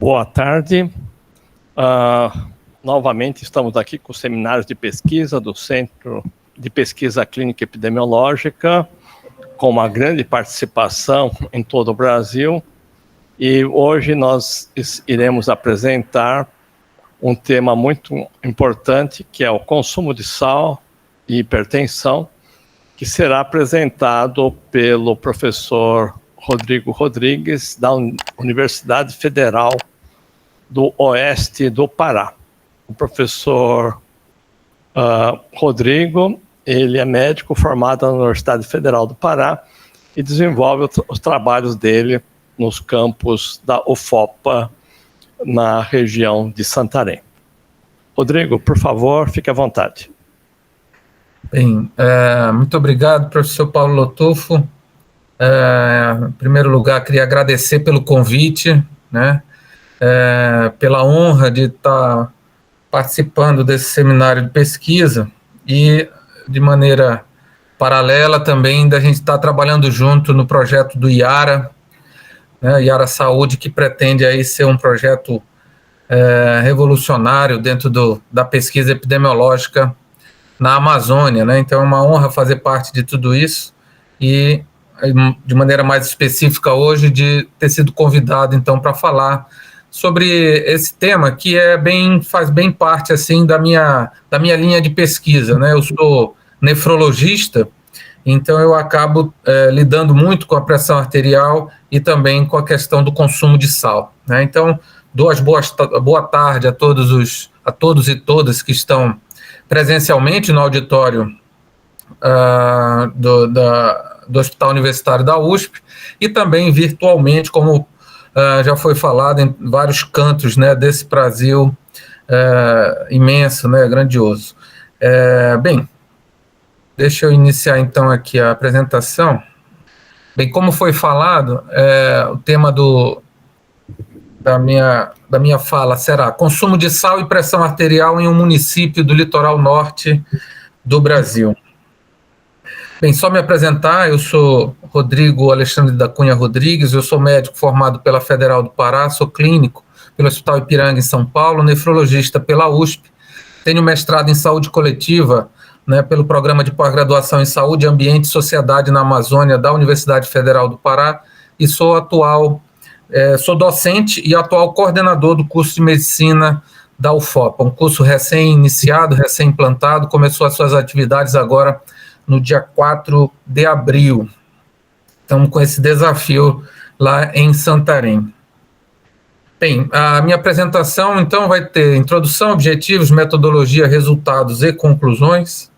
Boa tarde. Novamente estamos aqui com os seminários de pesquisa do Centro de Pesquisa Clínica Epidemiológica, com uma grande participação em todo o Brasil. E hoje nós iremos apresentar um tema muito importante, que é o consumo de sal e hipertensão, que será apresentado pelo professor Rodrigo Rodrigues, da Universidade Federal do Oeste do Pará. O professor Rodrigo, ele é médico formado na Universidade Federal do Pará e desenvolve os trabalhos dele nos campos da UFOPA, na região de Santarém. Rodrigo, por favor, fique à vontade. Bem, muito obrigado, professor Paulo Lotufo. Em primeiro lugar, queria agradecer pelo convite, né, pela honra de estar participando desse seminário de pesquisa e, de maneira paralela, também da gente estar trabalhando junto no projeto do IARA, né, IARA Saúde, que pretende aí ser um projeto revolucionário dentro da pesquisa epidemiológica na Amazônia, né? Então é uma honra fazer parte de tudo isso e, de maneira mais específica hoje, de ter sido convidado então para falar sobre esse tema que faz bem parte assim da minha linha de pesquisa, né? Eu sou nefrologista, então eu acabo lidando muito com a pressão arterial e também com a questão do consumo de sal, né? Então, boa tarde a todos e todas que estão presencialmente no auditório do Hospital Universitário da USP e também virtualmente, como já foi falado em vários cantos, né, desse Brasil imenso, né, grandioso. Bem, deixa eu iniciar então aqui a apresentação. Bem, como foi falado, o tema da minha fala será consumo de sal e pressão arterial em um município do litoral norte do Brasil. Bem, só me apresentar, eu sou Rodrigo Alexandre da Cunha Rodrigues, eu sou médico formado pela Federal do Pará, sou clínico pelo Hospital Ipiranga em São Paulo, nefrologista pela USP, tenho mestrado em saúde coletiva, né, pelo Programa de Pós-Graduação em Saúde, Ambiente e Sociedade na Amazônia da Universidade Federal do Pará e sou docente e atual coordenador do curso de medicina da UFOPA, um curso recém-iniciado, recém-implantado, começou as suas atividades agora no dia 4 de abril. Estamos com esse desafio lá em Santarém. Bem, a minha apresentação, então, vai ter introdução, objetivos, metodologia, resultados e conclusões.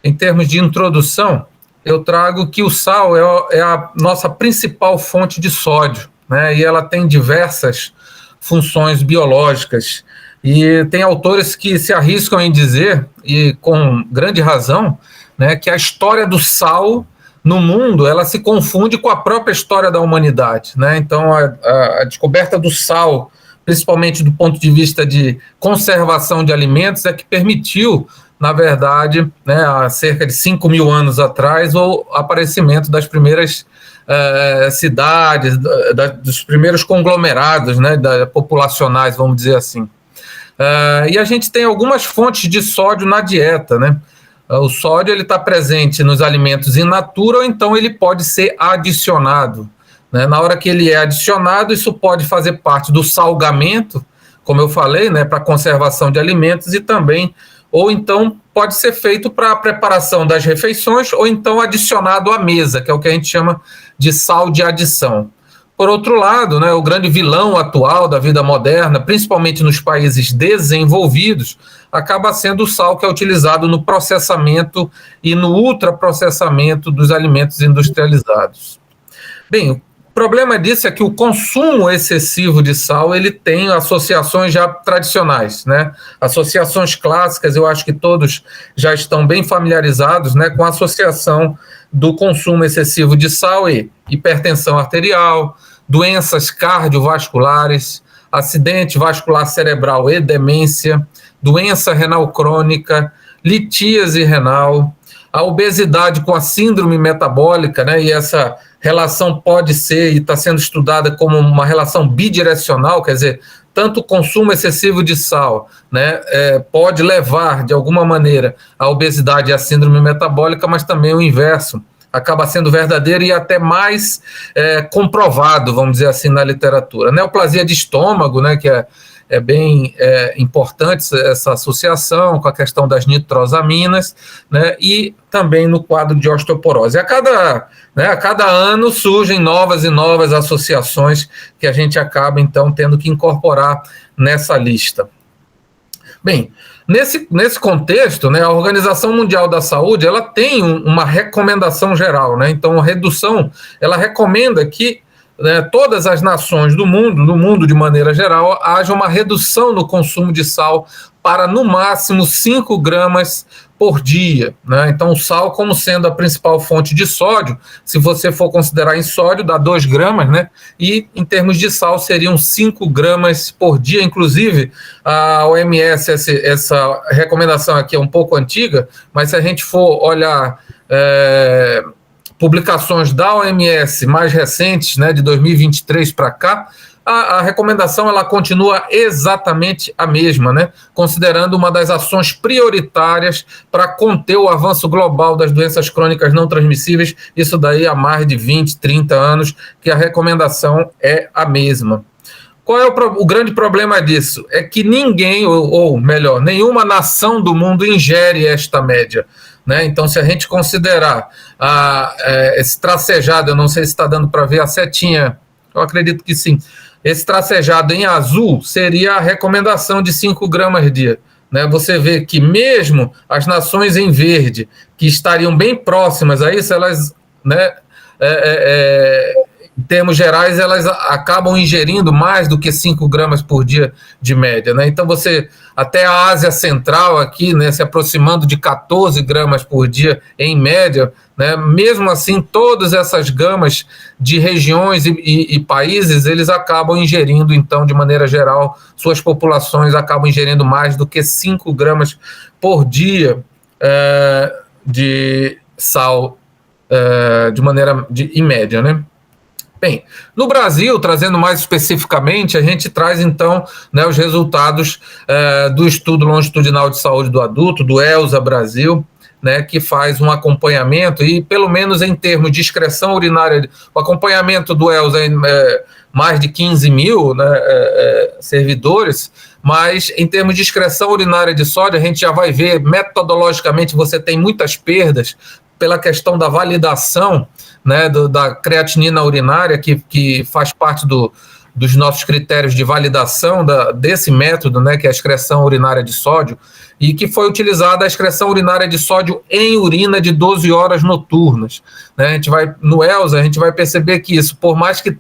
Em termos de introdução, eu trago que o sal é a nossa principal fonte de sódio, né, e ela tem diversas funções biológicas. E tem autores que se arriscam em dizer, e com grande razão, né, que a história do sal no mundo ela se confunde com a própria história da humanidade, né? Então, a descoberta do sal, principalmente do ponto de vista de conservação de alimentos, é que permitiu, na verdade, né, há cerca de 5.000 anos atrás, o aparecimento das primeiras cidades, dos primeiros conglomerados, né, populacionais, vamos dizer assim. E a gente tem algumas fontes de sódio na dieta, né? O sódio está presente nos alimentos in natura, ou então ele pode ser adicionado, né? Na hora que ele é adicionado, isso pode fazer parte do salgamento, como eu falei, né, para conservação de alimentos, e também, ou então pode ser feito para a preparação das refeições, ou então adicionado à mesa, que é o que a gente chama de sal de adição. Por outro lado, né, o grande vilão atual da vida moderna, principalmente nos países desenvolvidos, acaba sendo o sal que é utilizado no processamento e no ultraprocessamento dos alimentos industrializados. Bem, o problema disso é que o consumo excessivo de sal, ele tem associações já tradicionais, né? Associações clássicas, eu acho que todos já estão bem familiarizados, né, com a associação do consumo excessivo de sal e hipertensão arterial, doenças cardiovasculares, acidente vascular cerebral e demência, doença renal crônica, litíase renal, a obesidade com a síndrome metabólica, né, e essa relação pode ser, e está sendo estudada como uma relação bidirecional, quer dizer, tanto o consumo excessivo de sal, né, pode levar, de alguma maneira, à obesidade e à síndrome metabólica, mas também o inverso acaba sendo verdadeiro e até mais comprovado, vamos dizer assim, na literatura. Neoplasia de estômago, né, que é bem importante essa associação com a questão das nitrosaminas, né, e também no quadro de osteoporose. A cada ano surgem novas e novas associações que a gente acaba, então, tendo que incorporar nessa lista. Bem, nesse contexto, né, a Organização Mundial da Saúde ela tem uma recomendação geral, né? Então, a redução, ela recomenda que, né, todas as nações do mundo de maneira geral, haja uma redução no consumo de sal para, no máximo, 5 gramas por dia, né? Então, o sal, como sendo a principal fonte de sódio, se você for considerar em sódio, dá 2 gramas, né? E, em termos de sal, seriam 5 gramas por dia. Inclusive, a OMS, essa recomendação aqui é um pouco antiga, mas se a gente for olhar publicações da OMS mais recentes, né, de 2023 para cá, a recomendação ela continua exatamente a mesma, né, considerando uma das ações prioritárias para conter o avanço global das doenças crônicas não transmissíveis, isso daí há mais de 20, 30 anos, que a recomendação é a mesma. Qual é o grande problema disso? É que ninguém, ou melhor, nenhuma nação do mundo ingere esta média, né? Então, se a gente considerar esse tracejado, eu não sei se está dando para ver a setinha, eu acredito que sim, esse tracejado em azul seria a recomendação de 5 gramas dia, né? Você vê que mesmo as nações em verde, que estariam bem próximas a isso, elas, né, em termos gerais, elas acabam ingerindo mais do que 5 gramas por dia de média, né? Então, até a Ásia Central aqui, né, se aproximando de 14 gramas por dia em média, né? Mesmo assim, todas essas gamas de regiões e países, eles acabam ingerindo, então, de maneira geral, suas populações acabam ingerindo mais do que 5 gramas por dia de sal, em média, né? Bem, no Brasil, trazendo mais especificamente, a gente traz, então, né, os resultados do Estudo Longitudinal de Saúde do Adulto, do ELSA Brasil, né, que faz um acompanhamento, e pelo menos em termos de excreção urinária, o acompanhamento do ELSA é mais de 15 mil, né, servidores, mas em termos de excreção urinária de sódio, a gente já vai ver, metodologicamente, você tem muitas perdas pela questão da validação, né, da creatinina urinária, que faz parte dos nossos critérios de validação desse método, né, que é a excreção urinária de sódio, e que foi utilizada a excreção urinária de sódio em urina de 12 horas noturnas, né? No ELSA, a gente vai perceber que isso, por mais que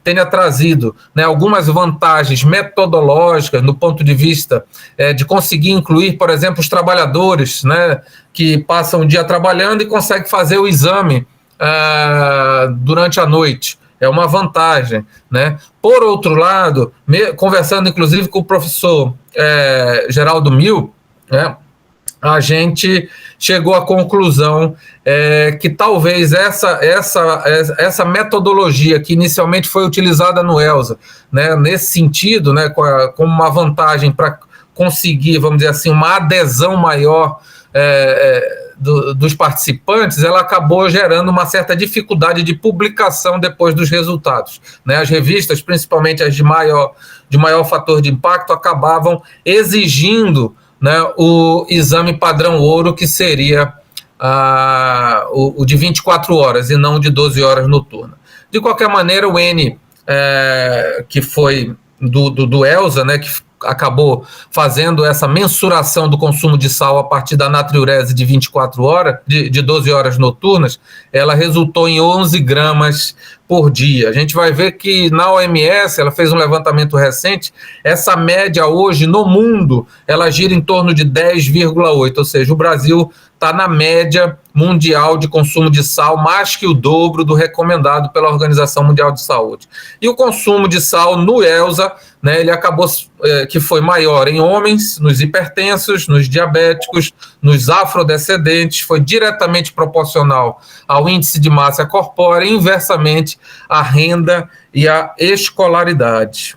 tenha trazido, né, algumas vantagens metodológicas no ponto de vista de conseguir incluir, por exemplo, os trabalhadores, né, que passam o dia trabalhando e conseguem fazer o exame durante a noite. É uma vantagem, né? Por outro lado, conversando inclusive com o professor Geraldo Mil, né, a gente chegou à conclusão que talvez essa metodologia que inicialmente foi utilizada no ELSA, né, nesse sentido, né, como uma vantagem para conseguir, vamos dizer assim, uma adesão maior dos participantes, ela acabou gerando uma certa dificuldade de publicação depois dos resultados, né? As revistas, principalmente as de maior fator de impacto, acabavam exigindo, né, o exame padrão ouro, que seria o de 24 horas e não de 12 horas noturna. De qualquer maneira, o N, que foi do ELSA, né, que acabou fazendo essa mensuração do consumo de sal a partir da natriurese de 24 horas, de 12 horas noturnas, ela resultou em 11 gramas por dia. A gente vai ver que na OMS, ela fez um levantamento recente, essa média hoje no mundo, ela gira em torno de 10,8, ou seja, o Brasil está na média mundial de consumo de sal, mais que o dobro do recomendado pela Organização Mundial de Saúde. E o consumo de sal no ELSA, né, ele acabou que foi maior em homens, nos hipertensos, nos diabéticos, nos afrodescendentes, foi diretamente proporcional ao índice de massa corpórea e inversamente à renda e à escolaridade.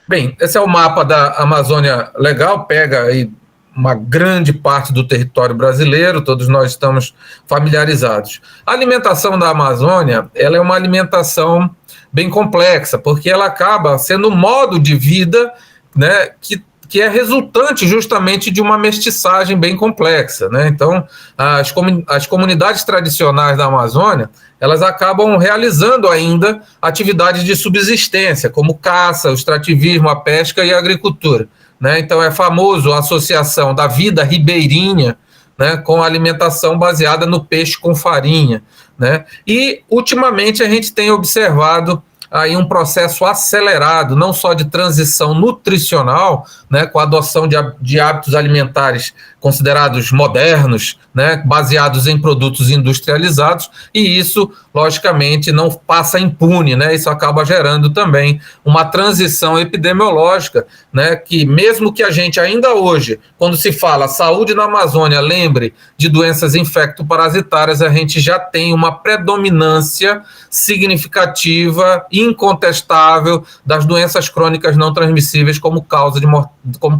Bem, esse é o mapa da Amazônia Legal, pega aí uma grande parte do território brasileiro, todos nós estamos familiarizados. A alimentação da Amazônia, ela é uma alimentação bem complexa, porque ela acaba sendo um modo de vida, né, que é resultante justamente de uma mestiçagem bem complexa, né? Então, as comunidades tradicionais da Amazônia, elas acabam realizando ainda atividades de subsistência, como caça, o extrativismo, a pesca e a agricultura, né? Então, é famoso a associação da vida ribeirinha, né, com a alimentação baseada no peixe com farinha, né? E, ultimamente, a gente tem observado aí um processo acelerado, não só de transição nutricional, né, com a adoção de hábitos alimentares considerados modernos, né, baseados em produtos industrializados, e isso, logicamente, não passa impune, né, isso acaba gerando também uma transição epidemiológica, né, que mesmo que a gente ainda hoje, quando se fala saúde na Amazônia, lembre de doenças infectoparasitárias, a gente já tem uma predominância significativa, incontestável, das doenças crônicas não transmissíveis como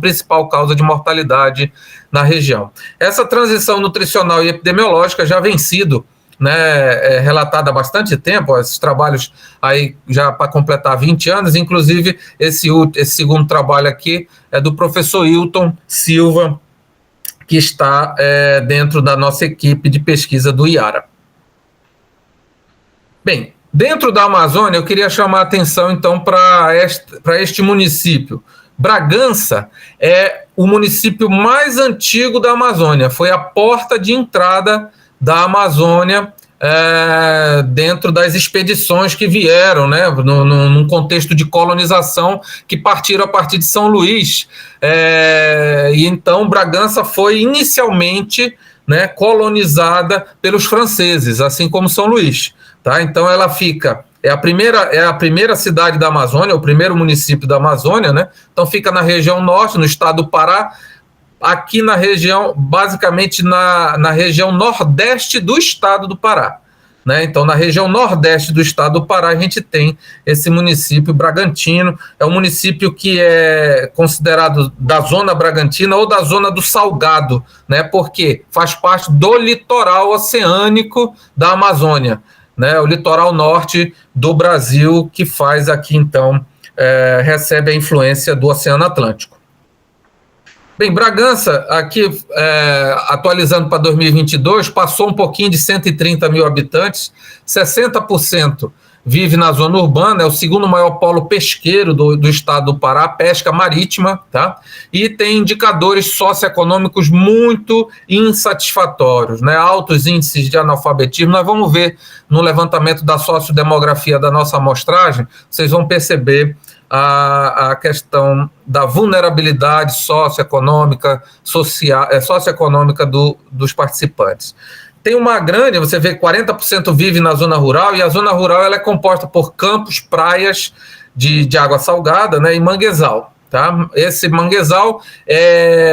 principal causa de mortalidade na região. Essa transição nutricional e epidemiológica já vem sido, né, relatada há bastante tempo, esses trabalhos aí já para completar 20 anos, inclusive esse segundo trabalho aqui é do professor Hilton Silva, que está dentro da nossa equipe de pesquisa do IARA. Bem, dentro da Amazônia, eu queria chamar a atenção, então, para este município. Bragança é o município mais antigo da Amazônia, foi a porta de entrada da Amazônia dentro das expedições que vieram, né, num contexto de colonização que partiram a partir de São Luís. E então Bragança foi inicialmente, né, colonizada pelos franceses, assim como São Luís. Tá? Então ela é a primeira cidade da Amazônia, o primeiro município da Amazônia, né? Então fica na região norte, no estado do Pará, aqui na região, basicamente na região nordeste do estado do Pará, né? Então na região nordeste do estado do Pará a gente tem esse município Bragantino, é um município que é considerado da zona Bragantina ou da zona do Salgado, né? Porque faz parte do litoral oceânico da Amazônia, né, o litoral norte do Brasil, que faz aqui, então, recebe a influência do Oceano Atlântico. Bem, Bragança, aqui, atualizando para 2022, passou um pouquinho de 130 mil habitantes, 60% vive na zona urbana, é o segundo maior polo pesqueiro do estado do Pará, pesca marítima, tá? E tem indicadores socioeconômicos muito insatisfatórios, né? Altos índices de analfabetismo. Nós vamos ver no levantamento da sociodemografia da nossa amostragem, vocês vão perceber a questão da vulnerabilidade socioeconômica dos participantes. Tem uma grande, você vê 40% vive na zona rural, e a zona rural ela é composta por campos, praias de água salgada, né, e manguezal. Tá? Esse manguezal,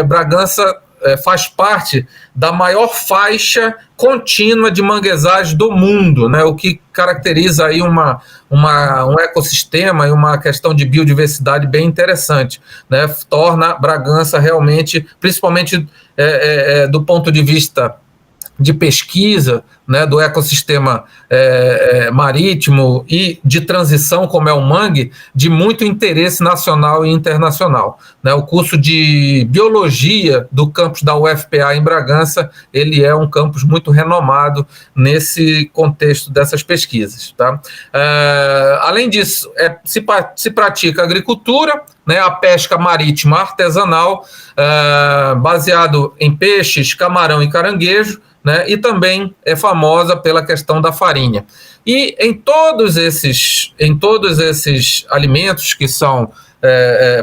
Bragança faz parte da maior faixa contínua de manguezais do mundo, né, o que caracteriza aí um ecossistema e uma questão de biodiversidade bem interessante, né, torna Bragança realmente, principalmente do ponto de vista de pesquisa, né, do ecossistema marítimo e de transição, como é o mangue, de muito interesse nacional e internacional. Né, o curso de Biologia do campus da UFPA em Bragança, ele é um campus muito renomado nesse contexto dessas pesquisas. Tá? Além disso, se pratica agricultura, né, a pesca marítima artesanal, baseado em peixes, camarão e caranguejo, né, e também é famosa pela questão da farinha. E em todos esses alimentos que são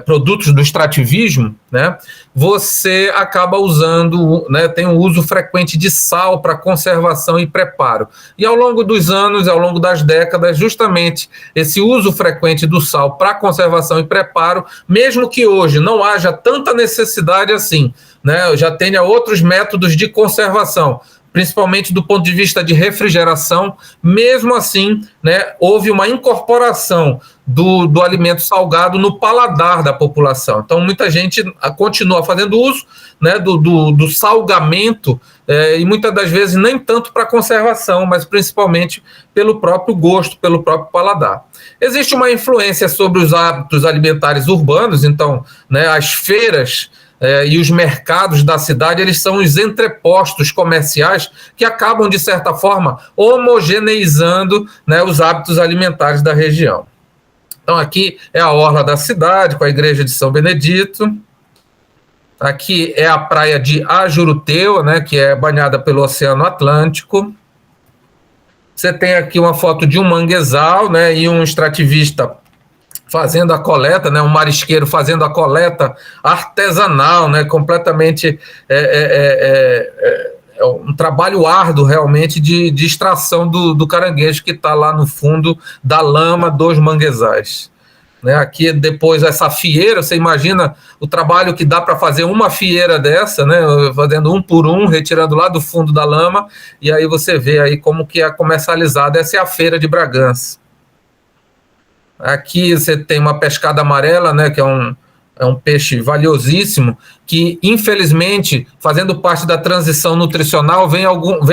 produtos do extrativismo, né, você acaba usando, né, tem um uso frequente de sal para conservação e preparo. E ao longo dos anos, ao longo das décadas, justamente esse uso frequente do sal para conservação e preparo, mesmo que hoje não haja tanta necessidade assim, né, já tenha outros métodos de conservação, principalmente do ponto de vista de refrigeração, mesmo assim, né, houve uma incorporação do alimento salgado no paladar da população. Então, muita gente continua fazendo uso, né, do salgamento, e muitas das vezes nem tanto para conservação, mas principalmente pelo próprio gosto, pelo próprio paladar. Existe uma influência sobre os hábitos alimentares urbanos, então, né, as feiras e os mercados da cidade, eles são os entrepostos comerciais que acabam, de certa forma, homogeneizando, né, os hábitos alimentares da região. Então, aqui é a orla da cidade, com a igreja de São Benedito. Aqui é a praia de Ajuruteu, né, que é banhada pelo Oceano Atlântico. Você tem aqui uma foto de um manguezal, né, e um extrativista fazendo a coleta, né, um marisqueiro fazendo a coleta artesanal, né, completamente um trabalho árduo realmente de extração do caranguejo que está lá no fundo da lama dos manguezais. Né, aqui depois essa fieira, você imagina o trabalho que dá para fazer uma fieira dessa, né, fazendo um por um, retirando lá do fundo da lama, e aí você vê aí como que é comercializada. Essa é a feira de Bragança. Aqui você tem uma pescada amarela, né, que é um peixe valiosíssimo, que, infelizmente, fazendo parte da transição nutricional, vem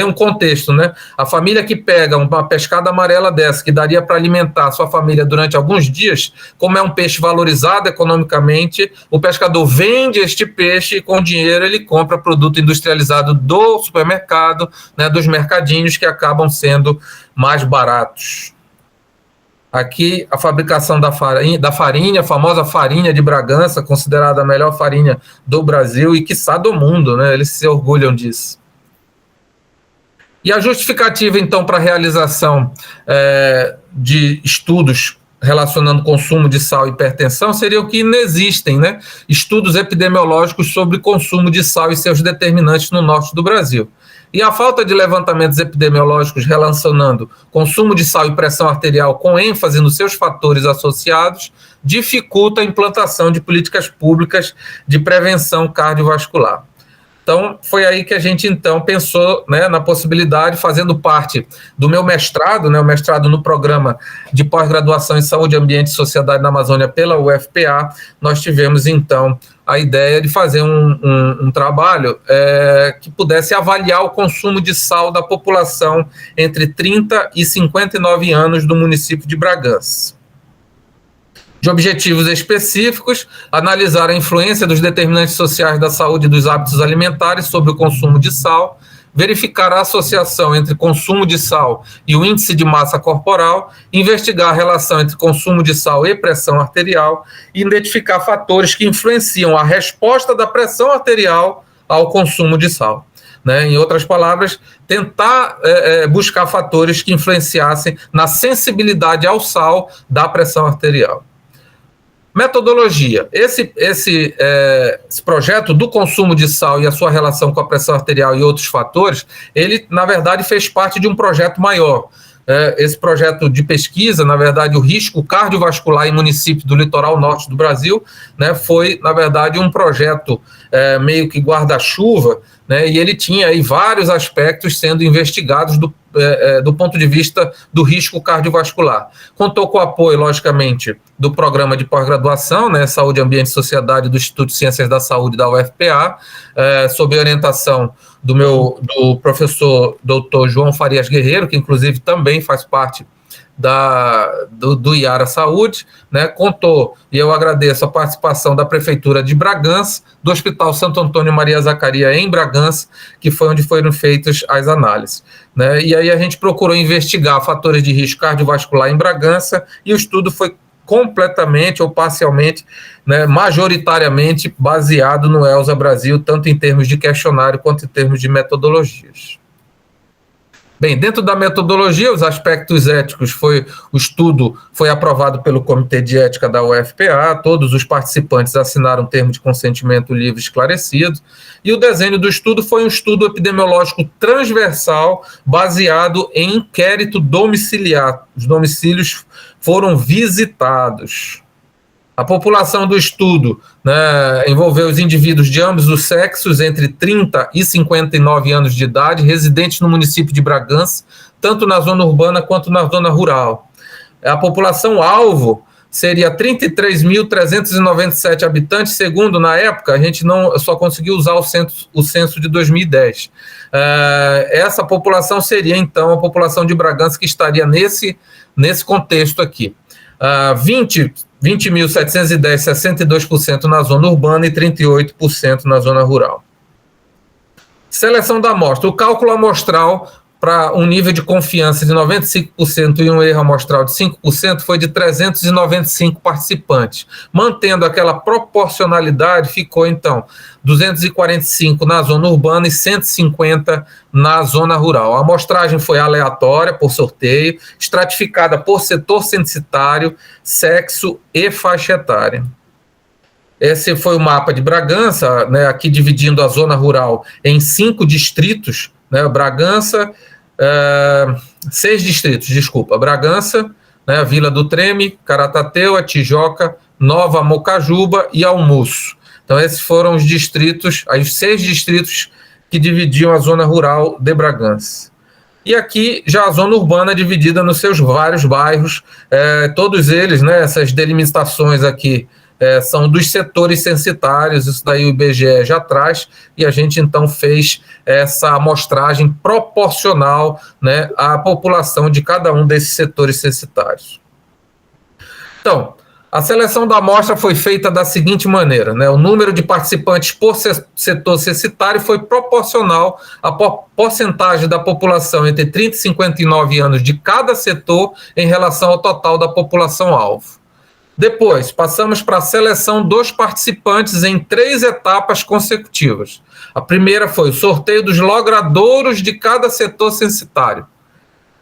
um contexto, né? A família que pega uma pescada amarela dessa, que daria para alimentar a sua família durante alguns dias, como é um peixe valorizado economicamente, o pescador vende este peixe e, com dinheiro, ele compra produto industrializado do supermercado, né, dos mercadinhos, que acabam sendo mais baratos. Aqui a fabricação da farinha, a famosa farinha de Bragança, considerada a melhor farinha do Brasil e, quiçá, do mundo, né? Eles se orgulham disso. E a justificativa, então, para a realização de estudos relacionando consumo de sal e hipertensão seria o que inexistem, né? Estudos epidemiológicos sobre consumo de sal e seus determinantes no norte do Brasil. E a falta de levantamentos epidemiológicos relacionando consumo de sal e pressão arterial com ênfase nos seus fatores associados dificulta a implantação de políticas públicas de prevenção cardiovascular. Então, foi aí que a gente, então, pensou, né, na possibilidade, fazendo parte do meu mestrado, né, o mestrado no programa de pós-graduação em Saúde, Ambiente e Sociedade na Amazônia pela UFPA, nós tivemos, então, a ideia de fazer um trabalho que pudesse avaliar o consumo de sal da população entre 30 e 59 anos do município de Bragança. De objetivos específicos, analisar a influência dos determinantes sociais da saúde e dos hábitos alimentares sobre o consumo de sal, verificar a associação entre consumo de sal e o índice de massa corporal, investigar a relação entre consumo de sal e pressão arterial e identificar fatores que influenciam a resposta da pressão arterial ao consumo de sal. Né? Em outras palavras, tentar buscar fatores que influenciassem na sensibilidade ao sal da pressão arterial. Metodologia. Esse projeto do consumo de sal e a sua relação com a pressão arterial e outros fatores, ele, na verdade, fez parte de um projeto maior. Esse projeto de pesquisa, na verdade, o risco cardiovascular em municípios do litoral norte do Brasil, né, foi, na verdade, um projeto meio que guarda-chuva, né, e ele tinha aí vários aspectos sendo investigados do ponto de vista do risco cardiovascular. Contou com o apoio, logicamente, do programa de pós-graduação, né, Saúde, Ambiente e Sociedade do Instituto de Ciências da Saúde da UFPA, sob orientação do professor Dr. João Farias Guerreiro, que inclusive também faz parte do Iara Saúde, né, contou, e eu agradeço a participação da Prefeitura de Bragança, do Hospital Santo Antônio Maria Zacaria em Bragança, que foi onde foram feitas as análises. Né, e aí a gente procurou investigar fatores de risco cardiovascular em Bragança, e o estudo foi completamente ou parcialmente, né, majoritariamente baseado no ELSA Brasil, tanto em termos de questionário quanto em termos de metodologias. Bem, dentro da metodologia, os aspectos éticos, o estudo foi aprovado pelo Comitê de Ética da UFPA, todos os participantes assinaram um termo de consentimento livre e esclarecido, e o desenho do estudo foi um estudo epidemiológico transversal baseado em inquérito domiciliar. Os domicílios foram visitados. A população do estudo, né, envolveu os indivíduos de ambos os sexos, entre 30 e 59 anos de idade, residentes no município de Bragança, tanto na zona urbana quanto na zona rural. A população-alvo seria 33.397 habitantes, segundo, na época, a gente só conseguiu usar o censo de 2010. Essa população seria, então, a população de Bragança que estaria nesse contexto aqui. 20.710, 62% na zona urbana e 38% na zona rural. Seleção da amostra. O cálculo amostral para um nível de confiança de 95% e um erro amostral de 5% foi de 395 participantes. Mantendo aquela proporcionalidade, ficou, então, 245 na zona urbana e 150 na zona rural. A amostragem foi aleatória, por sorteio, estratificada por setor censitário, sexo e faixa etária. Esse foi o mapa de Bragança, né, aqui dividindo a zona rural em 5 distritos, né, Bragança, 6 distritos, desculpa, Bragança, né, Vila do Treme, Caratateu, Tijoca, Nova Mocajuba e Almoço. Então esses foram os distritos, os 6 distritos que dividiam a zona rural de Bragança. E aqui já a zona urbana dividida nos seus vários bairros, todos eles, né, essas delimitações aqui, são dos setores censitários, isso daí o IBGE já traz, e a gente então fez essa amostragem proporcional, né, à população de cada um desses setores censitários. Então, a seleção da amostra foi feita da seguinte maneira, né, o número de participantes por setor censitário foi proporcional à porcentagem da população entre 30 e 59 anos de cada setor em relação ao total da população-alvo. Depois, passamos para a seleção dos participantes em 3 etapas consecutivas. A primeira foi o sorteio dos logradouros de cada setor censitário,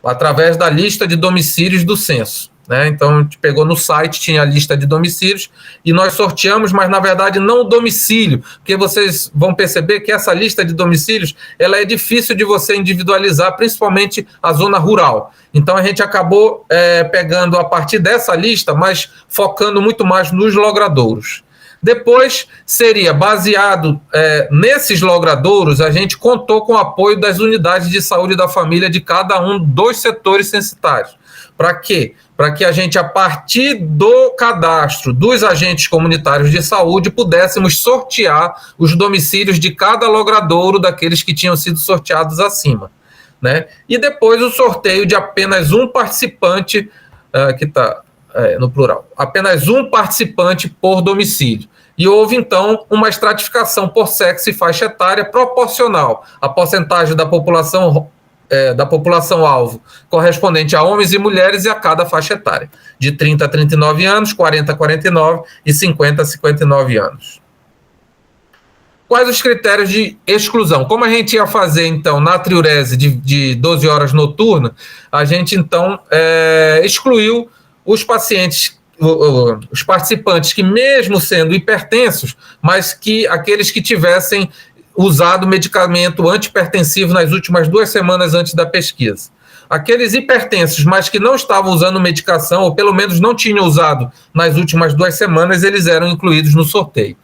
através da lista de domicílios do censo, né? Então, a gente pegou no site, tinha a lista de domicílios, e nós sorteamos, mas, na verdade, não o domicílio, porque vocês vão perceber que essa lista de domicílios ela é difícil de você individualizar, principalmente a zona rural. Então, a gente acabou pegando a partir dessa lista, mas focando muito mais nos logradouros. Depois, seria baseado nesses logradouros, a gente contou com o apoio das unidades de saúde da família de cada um dos setores censitários. Para quê? Para que a gente, a partir do cadastro dos agentes comunitários de saúde, pudéssemos sortear os domicílios de cada logradouro daqueles que tinham sido sorteados acima, né? E depois o sorteio de apenas um participante, que está no plural, apenas um participante por domicílio. E houve, então, uma estratificação por sexo e faixa etária proporcional à porcentagem da população-alvo correspondente a homens e mulheres e a cada faixa etária, de 30 a 39 anos, 40 a 49 e 50 a 59 anos. Quais os critérios de exclusão? Como a gente ia fazer, então, na triurese de 12 horas noturna, a gente, então, excluiu os pacientes, os participantes que, mesmo sendo hipertensos, mas que aqueles que tivessem usado medicamento antihipertensivo nas últimas 2 semanas antes da pesquisa. Aqueles hipertensos, mas que não estavam usando medicação, ou pelo menos não tinham usado nas últimas 2 semanas, eles eram incluídos no sorteio.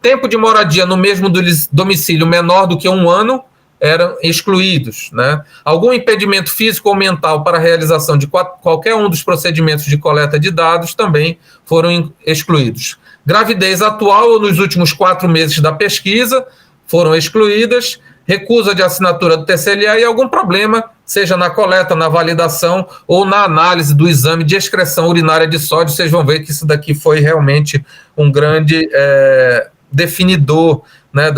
Tempo de moradia no mesmo domicílio menor do que 1 ano eram excluídos, né? Algum impedimento físico ou mental para a realização de qualquer um dos procedimentos de coleta de dados também foram excluídos. Gravidez atual ou nos últimos 4 meses da pesquisa foram excluídas, recusa de assinatura do TCLA e algum problema, seja na coleta, na validação ou na análise do exame de excreção urinária de sódio. Vocês vão ver que isso daqui foi realmente um grande definidor, né,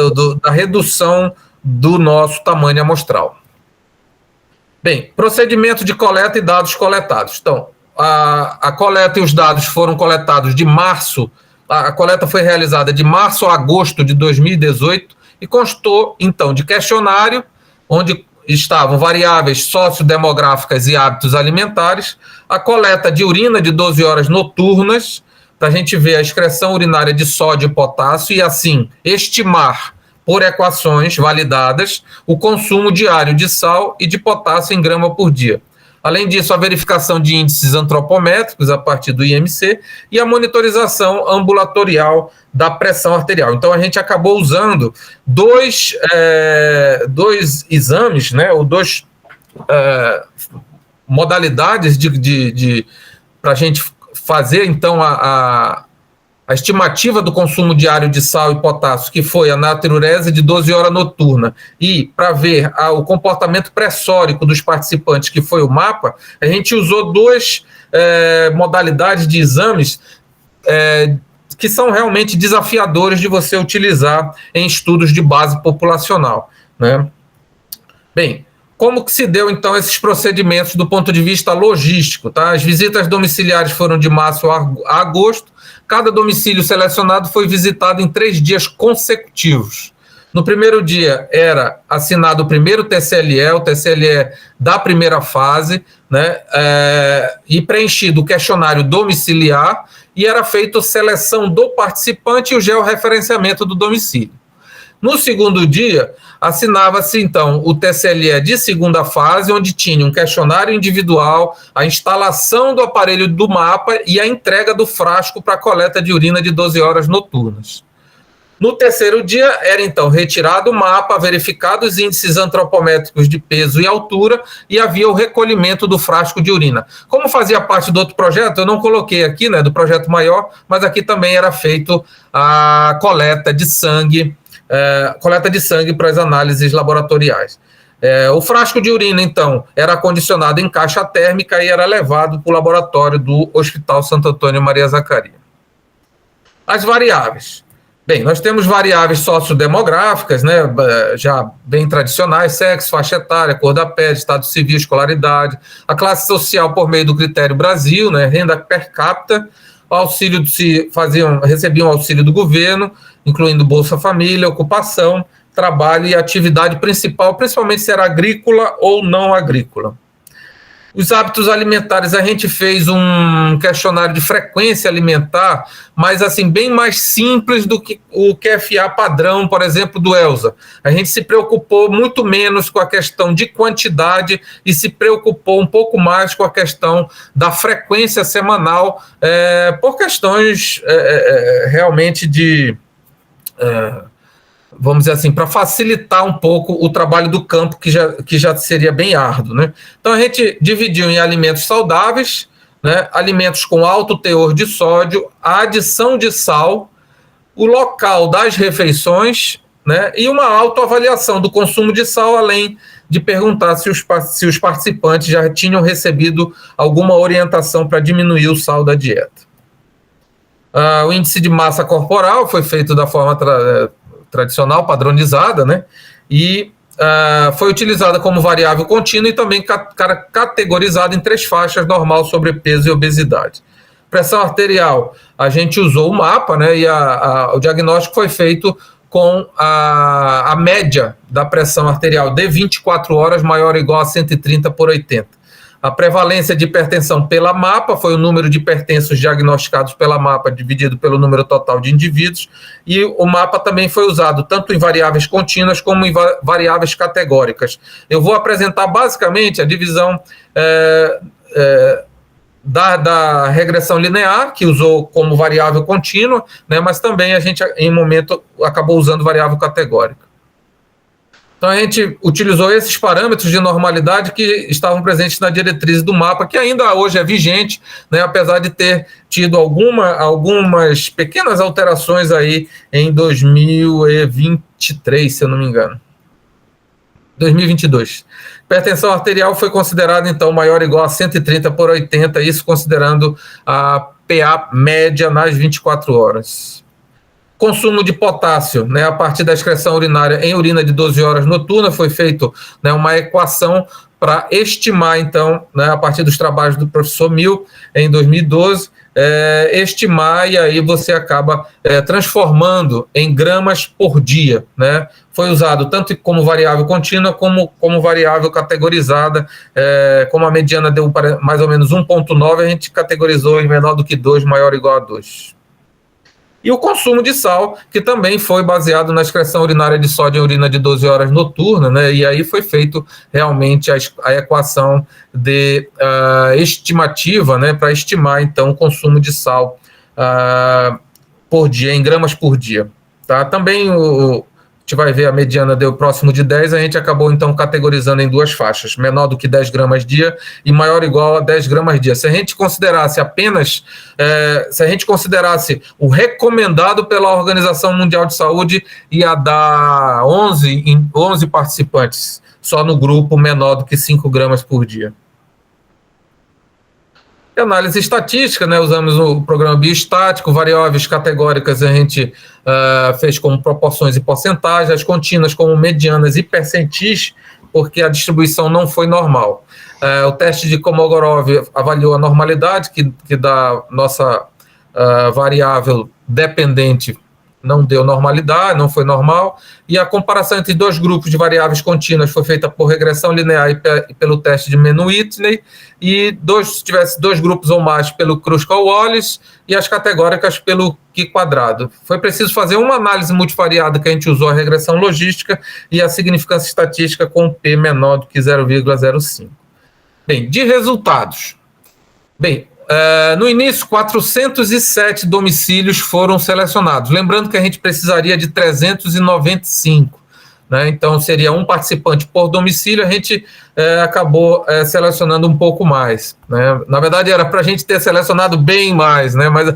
da redução do nosso tamanho amostral. Bem, procedimento de coleta e dados coletados. Então, a coleta e os dados foram coletados de março, a coleta foi realizada de março a agosto de 2018 e constou, então, de questionário, onde estavam variáveis sociodemográficas e hábitos alimentares, a coleta de urina de 12 horas noturnas, para a gente ver a excreção urinária de sódio e potássio e, assim, estimar, por equações validadas, o consumo diário de sal e de potássio em grama por dia. Além disso, a verificação de índices antropométricos a partir do IMC e a monitorização ambulatorial da pressão arterial. Então, a gente acabou usando dois exames, né, ou duas modalidades para a gente fazer, então, a estimativa do consumo diário de sal e potássio, que foi a natriurese de 12 horas noturna, e para ver o comportamento pressórico dos participantes, que foi o MAPA, a gente usou duas modalidades de exames que são realmente desafiadores de você utilizar em estudos de base populacional, né? Bem, como que se deu, então, esses procedimentos do ponto de vista logístico, tá? As visitas domiciliares foram de março a agosto. Cada domicílio selecionado foi visitado em 3 dias consecutivos. No primeiro dia era assinado o primeiro TSLE, o TSLE da primeira fase, né? E preenchido o questionário domiciliar, e era feita a seleção do participante e o georreferenciamento do domicílio. No segundo dia, assinava-se, então, o TSLE de segunda fase, onde tinha um questionário individual, a instalação do aparelho do MAPA e a entrega do frasco para a coleta de urina de 12 horas noturnas. No terceiro dia, era, então, retirado o MAPA, verificado os índices antropométricos de peso e altura, e havia o recolhimento do frasco de urina. Como fazia parte do outro projeto, eu não coloquei aqui, né, do projeto maior, mas aqui também era feito a coleta de sangue para as análises laboratoriais. O frasco de urina, então, era acondicionado em caixa térmica e era levado para o laboratório do Hospital Santo Antônio Maria Zacaria. As variáveis. Bem, nós temos variáveis sociodemográficas, né, já bem tradicionais: sexo, faixa etária, cor da pele, estado civil, escolaridade, a classe social por meio do critério Brasil, né, renda per capita, auxílio recebiam auxílio do governo, incluindo Bolsa Família, ocupação, trabalho e atividade principal, principalmente se era agrícola ou não agrícola. Os hábitos alimentares, a gente fez um questionário de frequência alimentar, mas assim, bem mais simples do que o QFA padrão, por exemplo, do ELSA. A gente se preocupou muito menos com a questão de quantidade e se preocupou um pouco mais com a questão da frequência semanal, por questões realmente de... vamos dizer assim, para facilitar um pouco o trabalho do campo, que já seria bem árduo, né? Então, a gente dividiu em alimentos saudáveis, né, alimentos com alto teor de sódio, a adição de sal, o local das refeições, né, e uma autoavaliação do consumo de sal, além de perguntar se os participantes já tinham recebido alguma orientação para diminuir o sal da dieta. O índice de massa corporal foi feito da forma tradicional, padronizada, né? E foi utilizada como variável contínua e também categorizada em 3 faixas: normal, sobrepeso e obesidade. Pressão arterial, a gente usou o MAPA, né? E o diagnóstico foi feito com a média da pressão arterial de 24 horas maior ou igual a 130/80. A prevalência de hipertensão pela MAPA foi o número de hipertensos diagnosticados pela MAPA dividido pelo número total de indivíduos, e o MAPA também foi usado tanto em variáveis contínuas como em variáveis categóricas. Eu vou apresentar basicamente a divisão da regressão linear, que usou como variável contínua, né, mas também a gente, em um momento, acabou usando variável categórica. Então, a gente utilizou esses parâmetros de normalidade que estavam presentes na diretriz do MAPA, que ainda hoje é vigente, né, apesar de ter tido algumas pequenas alterações aí em 2023, se eu não me engano. 2022. Hipertensão arterial foi considerada, então, maior ou igual a 130/80, isso considerando a PA média nas 24 horas. Consumo de potássio, né, a partir da excreção urinária em urina de 12 horas noturna, foi feito, né, uma equação para estimar, então, né, a partir dos trabalhos do professor Mil, em 2012, estimar, e aí você acaba transformando em gramas por dia, né? Foi usado tanto como variável contínua como variável categorizada, como a mediana deu mais ou menos 1,9, a gente categorizou em menor do que 2, maior ou igual a 2. E o consumo de sal, que também foi baseado na excreção urinária de sódio em urina de 12 horas noturna, né? E aí foi feito realmente a equação de estimativa, né? Para estimar, então, o consumo de sal por dia, em gramas por dia. Tá? Também a gente vai ver a mediana deu próximo de 10, a gente acabou então categorizando em duas faixas, menor do que 10 gramas dia e maior ou igual a 10 gramas dia. Se a gente considerasse o recomendado pela Organização Mundial de Saúde, ia dar 11 participantes, só no grupo menor do que 5 gramas por dia. Análise estatística, né? Usamos o programa biostático, variáveis categóricas a gente fez como proporções e porcentagens, as contínuas como medianas e percentis, porque a distribuição não foi normal. O teste de Kolmogorov avaliou a normalidade, que da nossa variável dependente não deu normalidade, não foi normal, e a comparação entre dois grupos de variáveis contínuas foi feita por regressão linear e pelo teste de Mann-Whitney, e se tivesse dois grupos ou mais pelo Kruskal-Wallis, e as categóricas pelo Q². Foi preciso fazer uma análise multivariada, que a gente usou a regressão logística e a significância estatística com P menor do que 0,05. Bem, de resultados. Bem, no início, 407 domicílios foram selecionados. Lembrando que a gente precisaria de 395, né? Então, seria um participante por domicílio, a gente acabou selecionando um pouco mais, né? Na verdade, era para a gente ter selecionado bem mais, né? Mas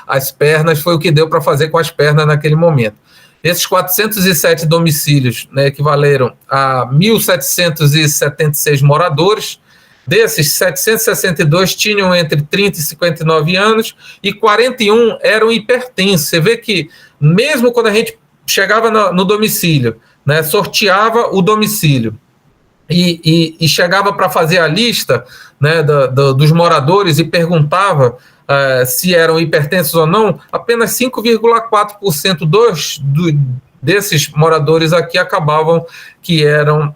as pernas foi o que deu para fazer com as pernas naquele momento. Esses 407 domicílios, né, equivaleram a 1.776 moradores. Desses, 762 tinham entre 30 e 59 anos e 41 eram hipertensos. Você vê que, mesmo quando a gente chegava no domicílio, né, sorteava o domicílio e chegava para fazer a lista, né, dos moradores e perguntava se eram hipertensos ou não, apenas 5,4% desses moradores aqui acabavam que eram,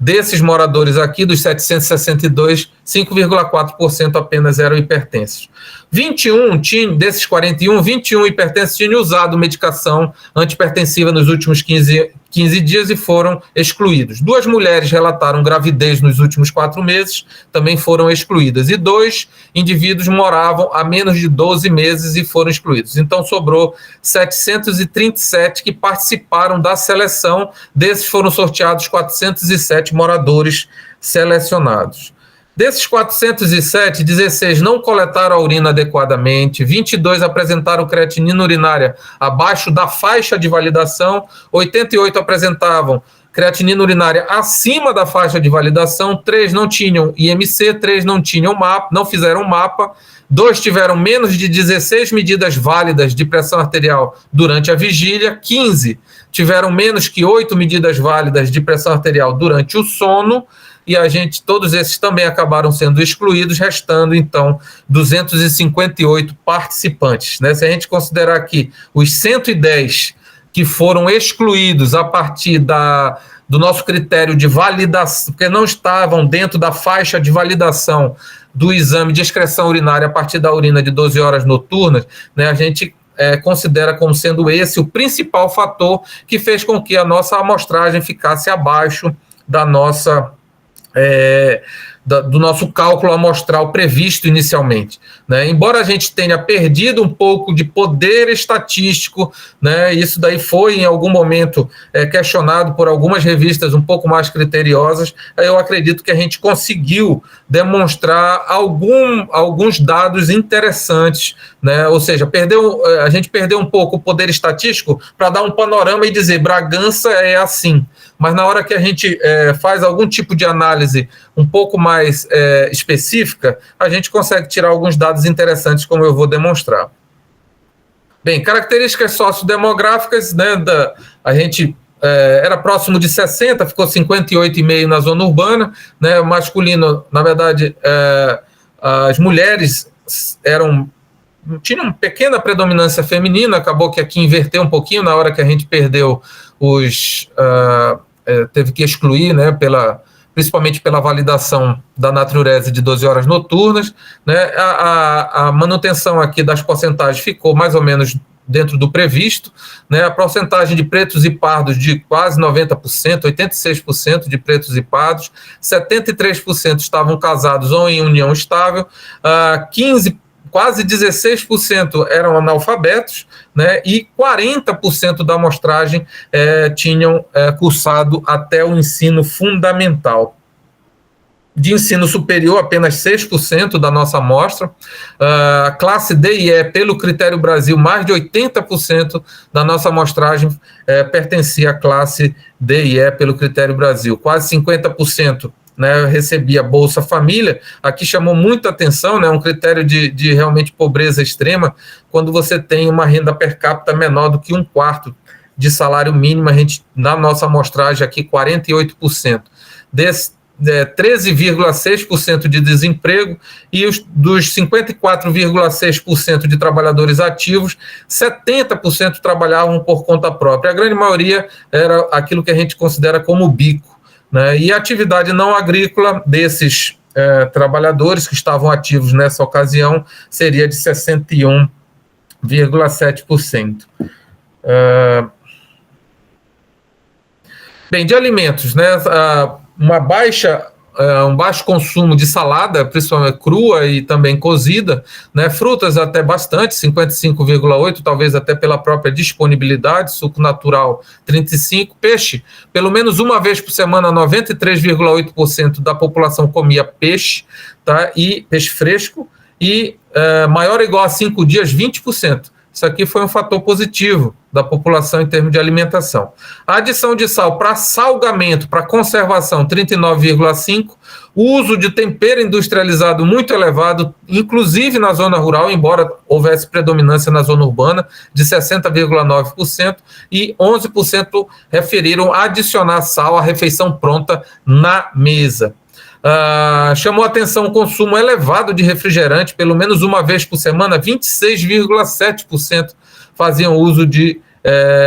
desses moradores aqui, dos 762, 5,4% apenas eram hipertensos. 21 desses 41, 21 hipertensos tinham usado medicação antihipertensiva nos últimos 15 dias e foram excluídos. 2 mulheres relataram gravidez nos últimos 4 meses, também foram excluídas. E 2 indivíduos moravam há menos de 12 meses e foram excluídos. Então, sobrou 737 que participaram da seleção. Desses foram sorteados 407 moradores selecionados. Desses 407, 16 não coletaram a urina adequadamente, 22 apresentaram creatinina urinária abaixo da faixa de validação, 88 apresentavam creatinina urinária acima da faixa de validação, 3 não tinham IMC, 3 não tinham mapa, não fizeram mapa, 2 tiveram menos de 16 medidas válidas de pressão arterial durante a vigília, 15 tiveram menos que 8 medidas válidas de pressão arterial durante o sono, e todos esses também acabaram sendo excluídos, restando, então, 258 participantes, né? Se a gente considerar aqui os 110 que foram excluídos a partir do nosso critério de validação, porque não estavam dentro da faixa de validação do exame de excreção urinária a partir da urina de 12 horas noturnas, né? A gente considera como sendo esse o principal fator que fez com que a nossa amostragem ficasse abaixo da nossa... do nosso cálculo amostral previsto inicialmente, né? Embora a gente tenha perdido um pouco de poder estatístico, né? Isso daí foi em algum momento questionado por algumas revistas um pouco mais criteriosas, eu acredito que a gente conseguiu demonstrar alguns dados interessantes, né? Ou seja, a gente perdeu um pouco o poder estatístico para dar um panorama e dizer Bragança é assim, mas na hora que a gente faz algum tipo de análise um pouco mais específica, a gente consegue tirar alguns dados interessantes, como eu vou demonstrar. Bem, características sociodemográficas, né, a gente era próximo de 60, ficou 58,5% na zona urbana, né? O masculino, na verdade, as mulheres tinham uma pequena predominância feminina, acabou que aqui inverteu um pouquinho na hora que a gente perdeu teve que excluir, né, principalmente pela validação da natureza de 12 horas noturnas, né? A manutenção aqui das porcentagens ficou mais ou menos dentro do previsto, né? A porcentagem de pretos e pardos de quase 90%, 86% de pretos e pardos, 73% estavam casados ou em união estável, quase 16% eram analfabetos, né? E 40% da amostragem tinham cursado até o ensino fundamental. De ensino superior, apenas 6% da nossa amostra. A classe D e E, pelo Critério Brasil, mais de 80% da nossa amostragem pertencia à classe D e E pelo Critério Brasil. Quase 50%, né, recebia Bolsa Família. Aqui chamou muita atenção, né, um critério de realmente pobreza extrema, quando você tem uma renda per capita menor do que 1/4 de salário mínimo. A gente, na nossa amostragem aqui, 48%. 13,6% de desemprego, e dos 54,6% de trabalhadores ativos, 70% trabalhavam por conta própria. A grande maioria era aquilo que a gente considera como bico, né? E a atividade não agrícola desses trabalhadores que estavam ativos nessa ocasião seria de 61,7%. Bem, de alimentos, né? Um baixo consumo de salada, principalmente crua e também cozida, né? Frutas até bastante, 55,8%, talvez até pela própria disponibilidade, suco natural 35%, peixe, pelo menos uma vez por semana, 93,8% da população comia peixe, tá? E peixe fresco, e maior ou igual a 5 dias, 20%. Isso aqui foi um fator positivo da população em termos de alimentação. A adição de sal para salgamento, para conservação, 39,5%. O uso de tempero industrializado muito elevado, inclusive na zona rural, embora houvesse predominância na zona urbana, de 60,9%. E 11% referiram a adicionar sal à refeição pronta na mesa. Chamou a atenção o consumo elevado de refrigerante, pelo menos uma vez por semana, 26,7% faziam uso de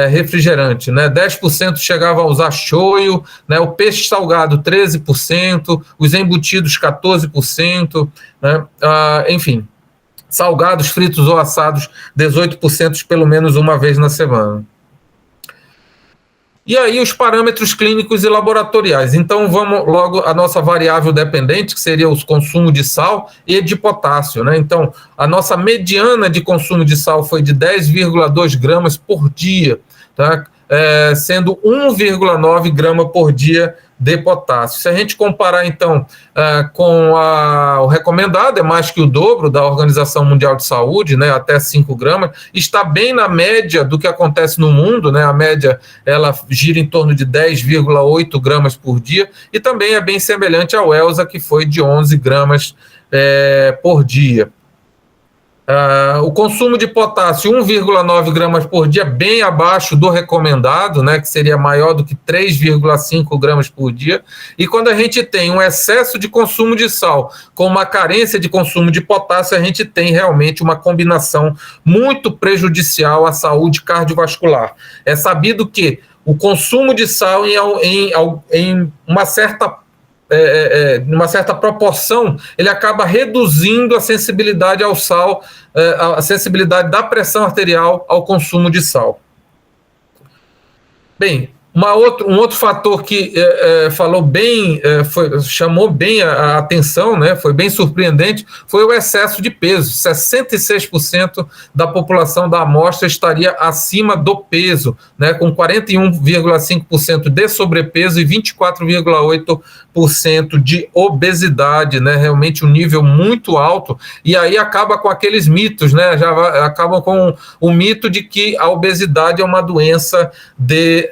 refrigerante, né? 10% chegavam a usar shoyu, né? O peixe salgado 13%, os embutidos 14%, né? Enfim, salgados, fritos ou assados 18% pelo menos uma vez na semana. E aí os parâmetros clínicos e laboratoriais. Então vamos logo à nossa variável dependente, que seria o consumo de sal e de potássio, né? Então a nossa mediana de consumo de sal foi de 10,2 gramas por dia, tá? Sendo 1,9 grama por dia de potássio. Se a gente comparar, então, com o recomendado, é mais que o dobro da Organização Mundial de Saúde, né, até 5 gramas, está bem na média do que acontece no mundo, né? A média ela gira em torno de 10,8 gramas por dia, e também é bem semelhante ao ELSA, que foi de 11 gramas por dia. O consumo de potássio, 1,9 gramas por dia, bem abaixo do recomendado, né, que seria maior do que 3,5 gramas por dia. E quando a gente tem um excesso de consumo de sal com uma carência de consumo de potássio, a gente tem realmente uma combinação muito prejudicial à saúde cardiovascular. É sabido que o consumo de sal em uma certa numa certa proporção, ele acaba reduzindo a sensibilidade ao sal, a sensibilidade da pressão arterial ao consumo de sal. Bem, um outro fator que falou bem, chamou bem a atenção, né, foi bem surpreendente, foi o excesso de peso. 66% da população da amostra estaria acima do peso, né, com 41,5% de sobrepeso e 24,8% de obesidade, né, realmente um nível muito alto. E aí acaba com aqueles mitos, né, acabam com o mito de que a obesidade é uma doença de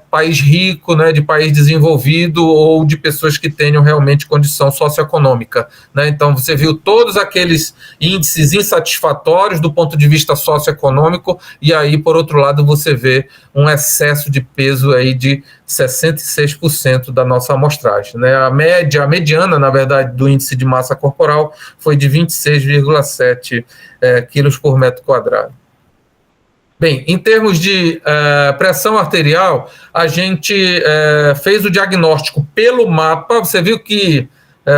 país rico, né, de país desenvolvido ou de pessoas que tenham realmente condição socioeconômica, né? Então, você viu todos aqueles índices insatisfatórios do ponto de vista socioeconômico, e aí, por outro lado, você vê um excesso de peso aí de 66% da nossa amostragem, né? A mediana, na verdade, do índice de massa corporal foi de 26,7 quilos por metro quadrado. Bem, em termos de pressão arterial, a gente fez o diagnóstico pelo mapa. Você viu que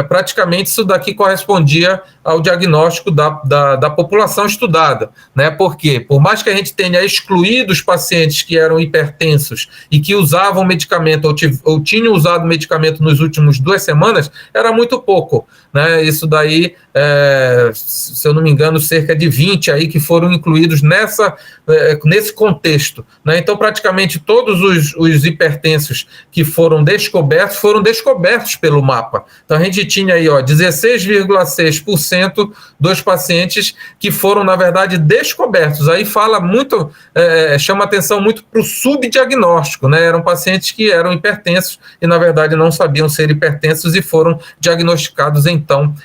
praticamente isso daqui correspondia ao diagnóstico da população estudada, né? Porque, por mais que a gente tenha excluído os pacientes que eram hipertensos e que usavam medicamento ou tinham usado medicamento nos últimos 2 semanas, era muito pouco, né? Isso daí, se eu não me engano, cerca de 20 aí que foram incluídos nesse contexto, né? Então, praticamente todos os hipertensos que foram descobertos pelo mapa. Então, a gente tinha aí 16,6% dos pacientes que foram, na verdade, descobertos. Aí fala muito, chama atenção muito para o subdiagnóstico, né? Eram pacientes que eram hipertensos e, na verdade, não sabiam ser hipertensos e foram diagnosticados, então,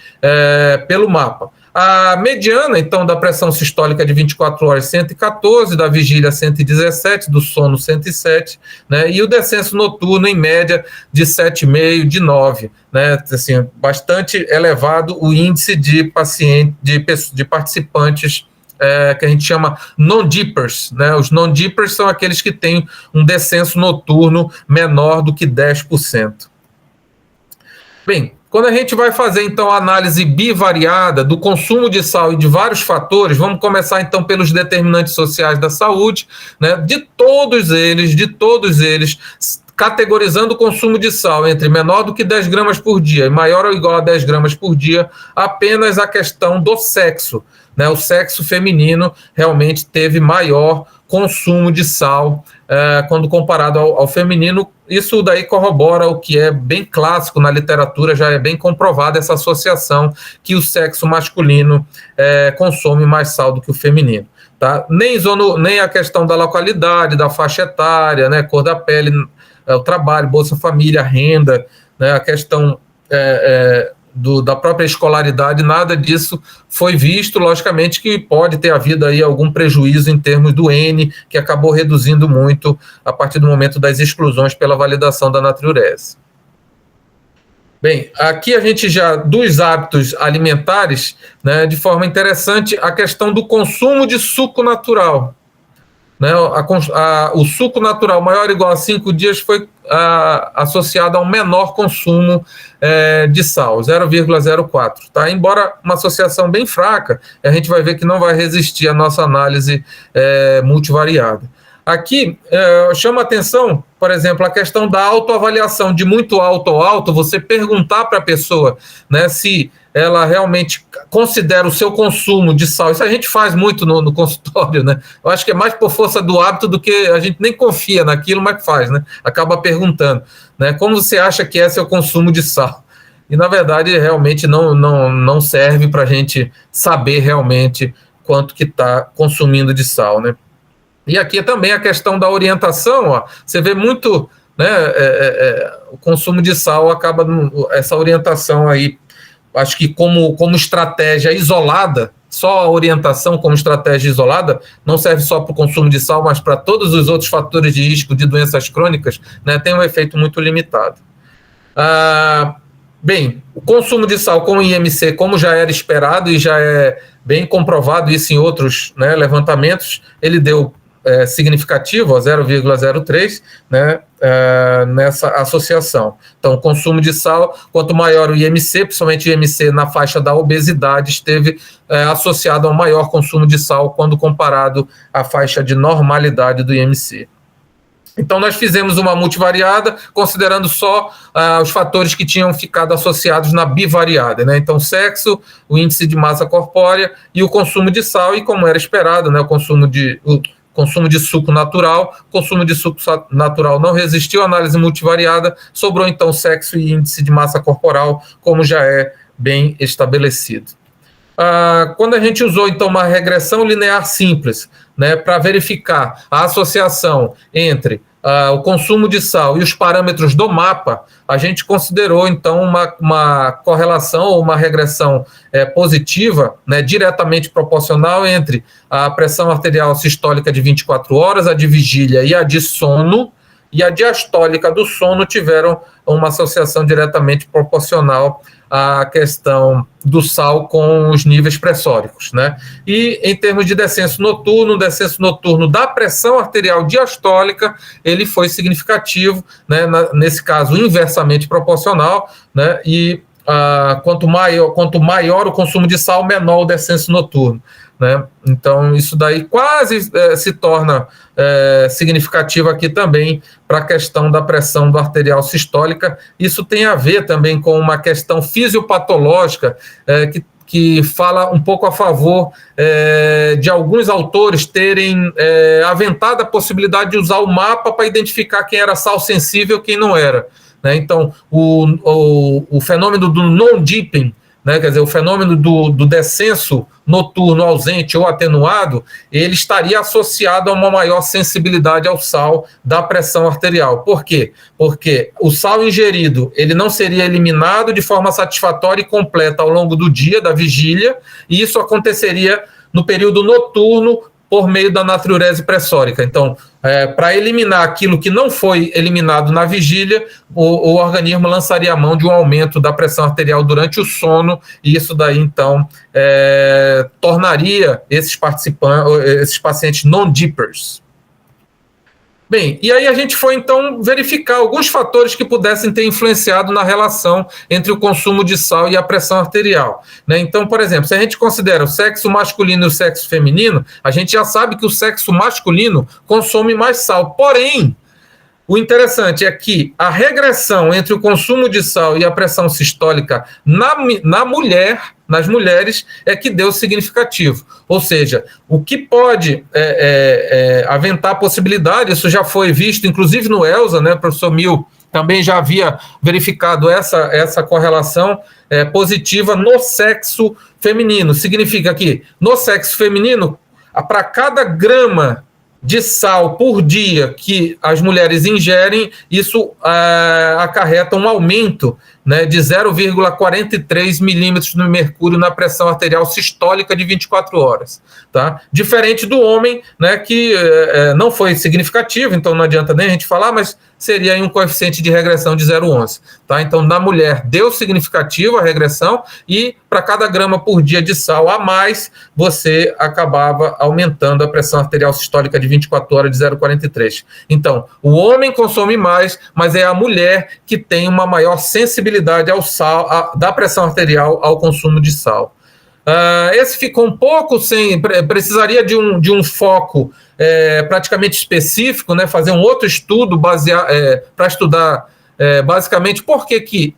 pelo mapa. A mediana, então, da pressão sistólica de 24 horas, 114, da vigília, 117, do sono, 107, né? E o descenso noturno, em média, de 7,5, de 9, né? Assim, bastante elevado o índice de participantes que a gente chama non-dippers, né? Os non-dippers são aqueles que têm um descenso noturno menor do que 10%. Bem, quando a gente vai fazer, então, a análise bivariada do consumo de sal e de vários fatores, vamos começar, então, pelos determinantes sociais da saúde, né? De todos eles, categorizando o consumo de sal entre menor do que 10 gramas por dia e maior ou igual a 10 gramas por dia, apenas a questão do sexo, né? O sexo feminino realmente teve maior consumo de sal quando comparado ao feminino. Isso daí corrobora o que é bem clássico na literatura, já é bem comprovada essa associação que o sexo masculino consome mais sal do que o feminino. Tá? Nem a questão da localidade, da faixa etária, né, cor da pele, o trabalho, Bolsa Família, renda, né, a questão da própria escolaridade, nada disso foi visto. Logicamente que pode ter havido aí algum prejuízo em termos do N, que acabou reduzindo muito a partir do momento das exclusões pela validação da natriurese. Bem, aqui a gente já, dos hábitos alimentares, né, de forma interessante, a questão do consumo de suco natural. Né, o suco natural maior ou igual a 5 dias foi associado a um menor consumo de sal, 0,04. Tá? Embora uma associação bem fraca, a gente vai ver que não vai resistir à nossa análise multivariada. Aqui chama atenção, por exemplo, a questão da autoavaliação, de muito alto ou alto, você perguntar para a pessoa, né, se ela realmente considera o seu consumo de sal. Isso a gente faz muito no consultório, né? Eu acho que é mais por força do hábito do que a gente nem confia naquilo, mas faz, né? Acaba perguntando, né? Como você acha que é seu consumo de sal? E, na verdade, realmente não serve para a gente saber realmente quanto que está consumindo de sal, né? E aqui também a questão da orientação, ó, você vê muito, né, o consumo de sal acaba, essa orientação aí, acho que como estratégia isolada, só a orientação como estratégia isolada, não serve só para o consumo de sal, mas para todos os outros fatores de risco de doenças crônicas, né, tem um efeito muito limitado. Bem, o consumo de sal com IMC, como já era esperado e já é bem comprovado isso em outros, né, levantamentos, ele deu significativo, 0,03, né, nessa associação. Então, o consumo de sal, quanto maior o IMC, principalmente o IMC na faixa da obesidade, esteve associado a um maior consumo de sal quando comparado à faixa de normalidade do IMC. Então, nós fizemos uma multivariada, considerando só os fatores que tinham ficado associados na bivariada, né? Então, sexo, o índice de massa corpórea e o consumo de sal, e como era esperado, né, o consumo de suco natural. Consumo de suco natural não resistiu à análise multivariada, sobrou então sexo e índice de massa corporal, como já é bem estabelecido. Quando a gente usou então uma regressão linear simples, né, para verificar a associação entre o consumo de sal e os parâmetros do mapa, a gente considerou, então, uma correlação ou uma regressão positiva, né, diretamente proporcional entre a pressão arterial sistólica de 24 horas, a de vigília e a de sono, e a diastólica do sono tiveram uma associação diretamente proporcional à questão do sal com os níveis pressóricos, né? E em termos de descenso noturno, o descenso noturno da pressão arterial diastólica, ele foi significativo, né? Nesse caso, inversamente proporcional, né? E quanto maior o consumo de sal, menor o descenso noturno, né? Então, isso daí quase se torna significativo aqui também para a questão da pressão do arterial sistólica. Isso tem a ver também com uma questão fisiopatológica que fala um pouco a favor de alguns autores terem aventado a possibilidade de usar o mapa para identificar quem era sal sensível e quem não era, né? Então, o fenômeno do non-dipping, né, quer dizer, o fenômeno do descenso noturno ausente ou atenuado, ele estaria associado a uma maior sensibilidade ao sal da pressão arterial. Por quê? Porque o sal ingerido, ele não seria eliminado de forma satisfatória e completa ao longo do dia, da vigília, e isso aconteceria no período noturno por meio da natriurese pressórica. Então, para eliminar aquilo que não foi eliminado na vigília, o organismo lançaria a mão de um aumento da pressão arterial durante o sono, e isso daí, então, tornaria esses pacientes non-dippers. Bem, e aí a gente foi, então, verificar alguns fatores que pudessem ter influenciado na relação entre o consumo de sal e a pressão arterial, né? Então, por exemplo, se a gente considera o sexo masculino e o sexo feminino, a gente já sabe que o sexo masculino consome mais sal. Porém, o interessante é que a regressão entre o consumo de sal e a pressão sistólica nas mulheres é que deu significativo. Ou seja, o que pode aventar a possibilidade, isso já foi visto, inclusive no ELSA, né, o professor Mil também já havia verificado essa correlação positiva no sexo feminino. Significa que no sexo feminino, para cada grama de sal por dia que as mulheres ingerem, isso acarreta um aumento, né, de 0,43 milímetros de mercúrio na pressão arterial sistólica de 24 horas. Tá? Diferente do homem, né, que não foi significativo, então não adianta nem a gente falar, mas seria aí um coeficiente de regressão de 0,11. Tá? Então, na mulher, deu significativo a regressão, e para cada grama por dia de sal a mais, você acabava aumentando a pressão arterial sistólica de 24 horas de 0,43. Então, o homem consome mais, mas é a mulher que tem uma maior sensibilidade ao sal, da pressão arterial ao consumo de sal. Esse ficou um pouco sem... Precisaria de um foco praticamente específico, né, fazer um outro estudo para estudar basicamente por que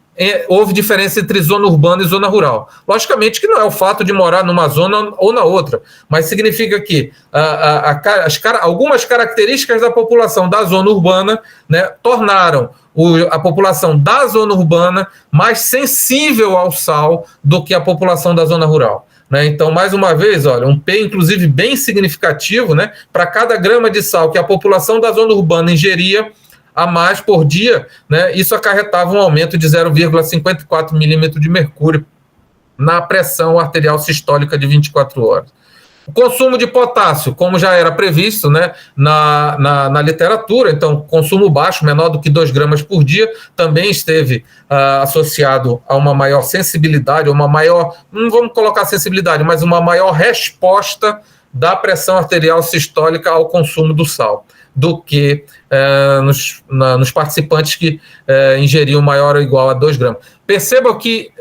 houve diferença entre zona urbana e zona rural. Logicamente que não é o fato de morar numa zona ou na outra, mas significa que algumas características da população da zona urbana, né, tornaram a população da zona urbana mais sensível ao sal do que a população da zona rural, né? Então, mais uma vez, olha, um P, inclusive, bem significativo, né? Para cada grama de sal que a população da zona urbana ingeria a mais por dia, né, isso acarretava um aumento de 0,54 milímetro de mercúrio na pressão arterial sistólica de 24 horas. O consumo de potássio, como já era previsto, né, na literatura, então consumo baixo, menor do que 2 gramas por dia, também esteve associado a uma maior sensibilidade, uma maior, não vamos colocar sensibilidade, mas uma maior resposta da pressão arterial sistólica ao consumo do sal, do que nos participantes que ingeriam maior ou igual a 2 gramas. Percebam que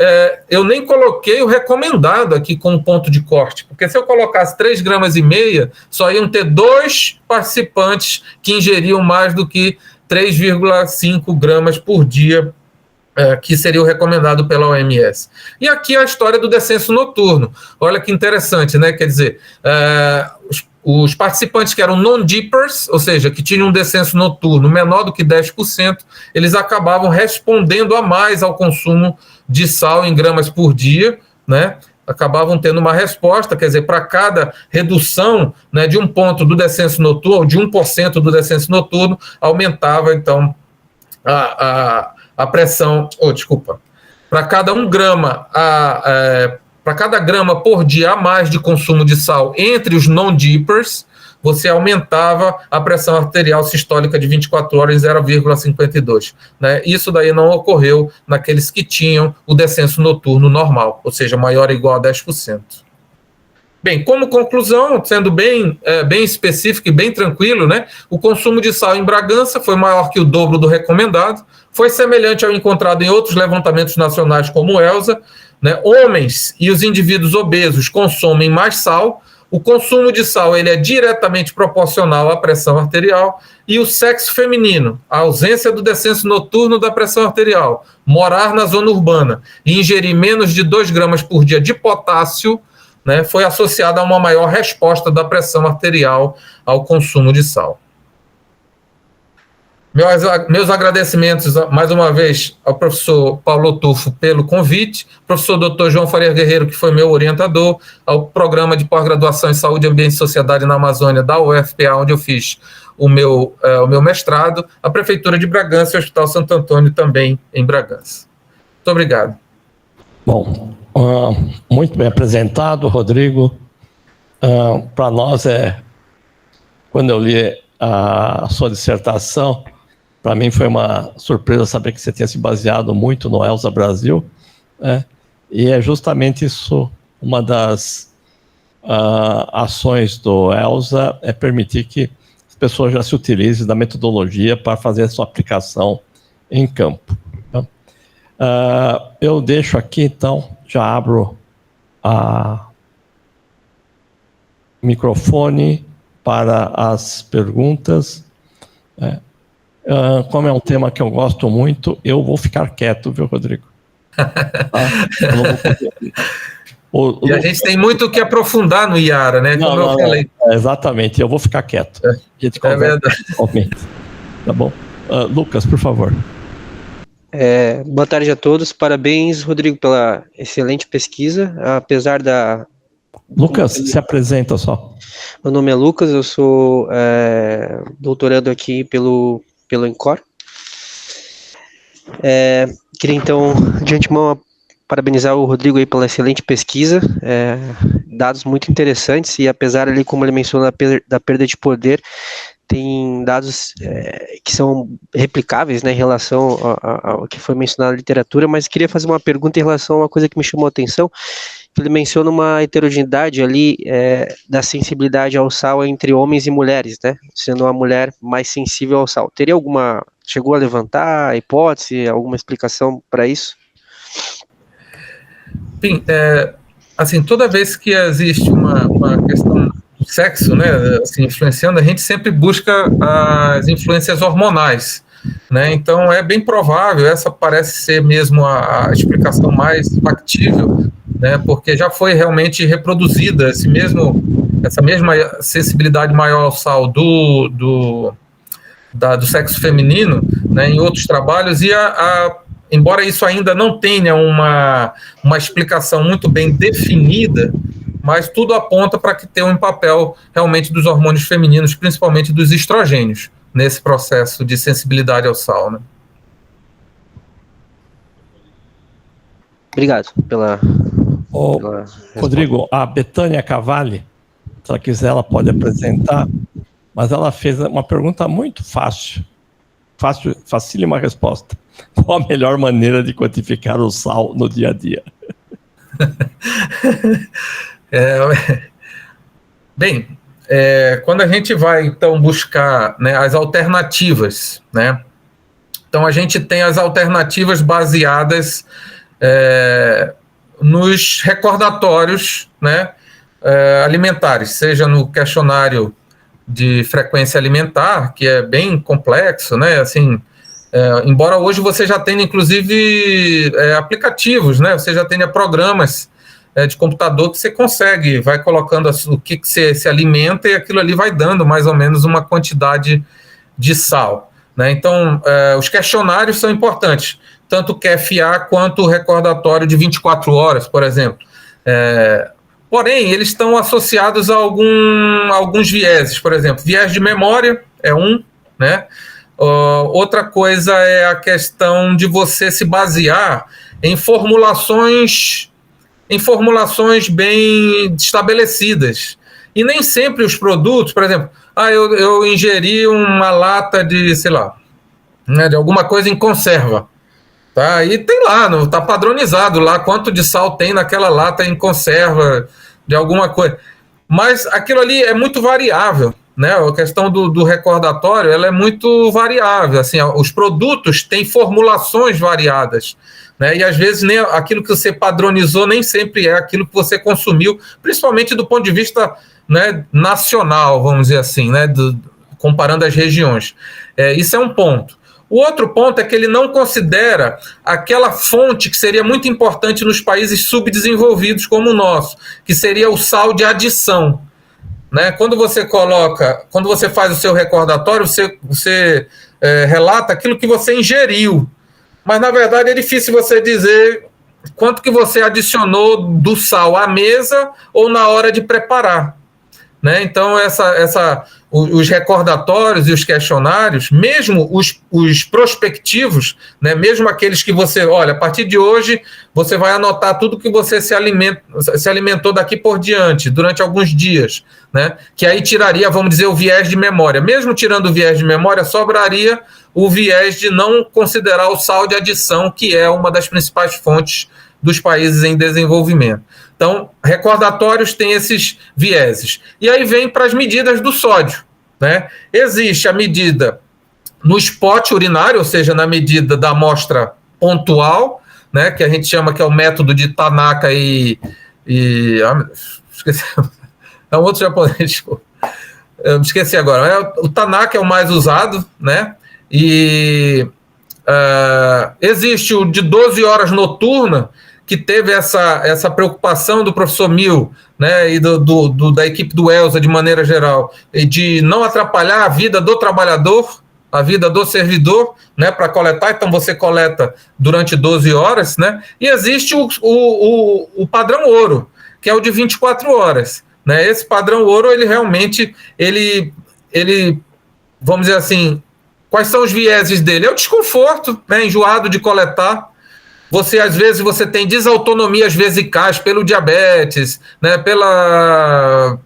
eu nem coloquei o recomendado aqui como ponto de corte, porque se eu colocasse 3,5 gramas, só iam ter 2 participantes que ingeriam mais do que 3,5 gramas por dia, que seria o recomendado pela OMS. E aqui a história do descenso noturno. Olha que interessante, né? Quer dizer, os participantes que eram non-dippers, ou seja, que tinham um descenso noturno menor do que 10%, eles acabavam respondendo a mais ao consumo de sal em gramas por dia, né? acabavam tendo uma resposta, quer dizer, para cada redução, né, de um ponto do descenso noturno, de 1% do descenso noturno, aumentava, então, a pressão, para cada 1 grama, para cada grama por dia a mais de consumo de sal entre os non-dippers, você aumentava a pressão arterial sistólica de 24 horas em 0,52. Né? Isso daí não ocorreu naqueles que tinham o descenso noturno normal, ou seja, maior ou igual a 10%. Bem, como conclusão, sendo bem específico e bem tranquilo, né, o consumo de sal em Bragança foi maior que o dobro do recomendado, foi semelhante ao encontrado em outros levantamentos nacionais como o ELSA, né, homens e os indivíduos obesos consomem mais sal, o consumo de sal ele é diretamente proporcional à pressão arterial, e o sexo feminino, a ausência do descenso noturno da pressão arterial, morar na zona urbana e ingerir menos de 2 gramas por dia de potássio, né, foi associada a uma maior resposta da pressão arterial ao consumo de sal. Meus agradecimentos, mais uma vez, ao professor Paulo Tufo pelo convite, professor Dr. João Faria Guerreiro, que foi meu orientador, ao programa de pós-graduação em Saúde, Ambiente e Sociedade na Amazônia, da UFPA, onde eu fiz o meu mestrado, a Prefeitura de Bragança e o Hospital Santo Antônio, também em Bragança. Muito obrigado. Bom, muito bem apresentado, Rodrigo. Para nós, quando eu li a sua dissertação, para mim foi uma surpresa saber que você tinha se baseado muito no ELSA Brasil, né? E é justamente isso, uma das ações do ELSA é permitir que as pessoas já se utilizem da metodologia para fazer a sua aplicação em campo. Então, eu deixo aqui, então, já abro o microfone para as perguntas. Como é um tema que eu gosto muito, eu vou ficar quieto, viu, Rodrigo? Eu não vou poder... E a gente tem muito o que aprofundar no IARA, né? Como eu falei. Exatamente, eu vou ficar quieto. A gente conversa realmente. Tá bom? Lucas, por favor. Boa tarde a todos. Parabéns, Rodrigo, pela excelente pesquisa. Apesar da... Lucas, se apresenta só. Meu nome é Lucas, eu sou doutorando aqui pelo INCOR. Queria, então, de antemão, parabenizar o Rodrigo aí pela excelente pesquisa, dados muito interessantes, e apesar ali, como ele mencionou, da perda de poder, tem dados que são replicáveis, né, em relação ao que foi mencionado na literatura, mas queria fazer uma pergunta em relação a uma coisa que me chamou a atenção. Ele menciona uma heterogeneidade ali da sensibilidade ao sal entre homens e mulheres, né? Sendo uma mulher mais sensível ao sal. Teria chegou a levantar a hipótese, alguma explicação para isso? Sim, assim, toda vez que existe uma questão do sexo, né, assim, influenciando, a gente sempre busca as influências hormonais, né? Então é bem provável, essa parece ser mesmo a explicação mais factível, né, porque já foi realmente reproduzida essa mesma sensibilidade maior ao sal do sexo feminino, né, em outros trabalhos, e embora isso ainda não tenha uma explicação muito bem definida, mas tudo aponta para que tenha um papel realmente dos hormônios femininos, principalmente dos estrogênios, nesse processo de sensibilidade ao sal, né? Obrigado pela Rodrigo, a Betânia Cavalli, se ela quiser, ela pode apresentar, mas ela fez uma pergunta muito facílima resposta. Qual a melhor maneira de quantificar o sal no dia a dia? Bem, quando a gente vai, então, buscar, né, as alternativas, né? Então, a gente tem as alternativas baseadas nos recordatórios, né, alimentares, seja no questionário de frequência alimentar, que é bem complexo, né, assim, embora hoje você já tenha, inclusive, aplicativos, né, você já tenha programas de computador que você consegue, vai colocando o que você se alimenta e aquilo ali vai dando mais ou menos uma quantidade de sal, né? Então, os questionários são importantes, tanto o QFA quanto o recordatório de 24 horas, por exemplo. Porém, eles estão associados a alguns vieses. Por exemplo, viés de memória é um, né? Outra coisa é a questão de você se basear em formulações bem estabelecidas. E nem sempre os produtos, por exemplo, eu ingeri uma lata de, sei lá, né, de alguma coisa em conserva. Tá? E tem lá, está padronizado lá quanto de sal tem naquela lata em conserva de alguma coisa. Mas aquilo ali é muito variável, né? A questão do recordatório, ela é muito variável. Assim, os produtos têm formulações variadas, né? E às vezes nem aquilo que você padronizou nem sempre é aquilo que você consumiu, principalmente do ponto de vista, né, nacional, vamos dizer assim, né? Comparando as regiões. Isso é um ponto. O outro ponto é que ele não considera aquela fonte que seria muito importante nos países subdesenvolvidos como o nosso, que seria o sal de adição. Né? Quando você faz o seu recordatório, você relata aquilo que você ingeriu. Mas, na verdade, é difícil você dizer quanto que você adicionou do sal à mesa ou na hora de preparar. Né? Então, os recordatórios e os questionários, mesmo os prospectivos, né? Mesmo aqueles que você, olha, a partir de hoje, você vai anotar tudo que você se alimentou daqui por diante, durante alguns dias, né? Que aí tiraria, vamos dizer, o viés de memória. Mesmo tirando o viés de memória, sobraria o viés de não considerar o sal de adição, que é uma das principais fontes dos países em desenvolvimento. Então, recordatórios têm esses vieses. E aí vem para as medidas do sódio, né? Existe a medida no spot urinário, ou seja, na medida da amostra pontual, né? Que a gente chama que é o método de Tanaka esqueci. É um outro japonês. Eu me esqueci agora. O Tanaka é o mais usado, né? E existe o de 12 horas noturna, que teve essa preocupação do professor Mil, né, e da equipe do ELSA, de maneira geral, de não atrapalhar a vida do trabalhador, a vida do servidor, né, para coletar. Então, você coleta durante 12 horas, né, e existe o padrão ouro, que é o de 24 horas. Né. Esse padrão ouro, ele realmente, ele, vamos dizer assim, quais são os vieses dele? É o desconforto, né, enjoado de coletar. Às vezes, você tem desautonomias vesicais pelo diabetes, né, pela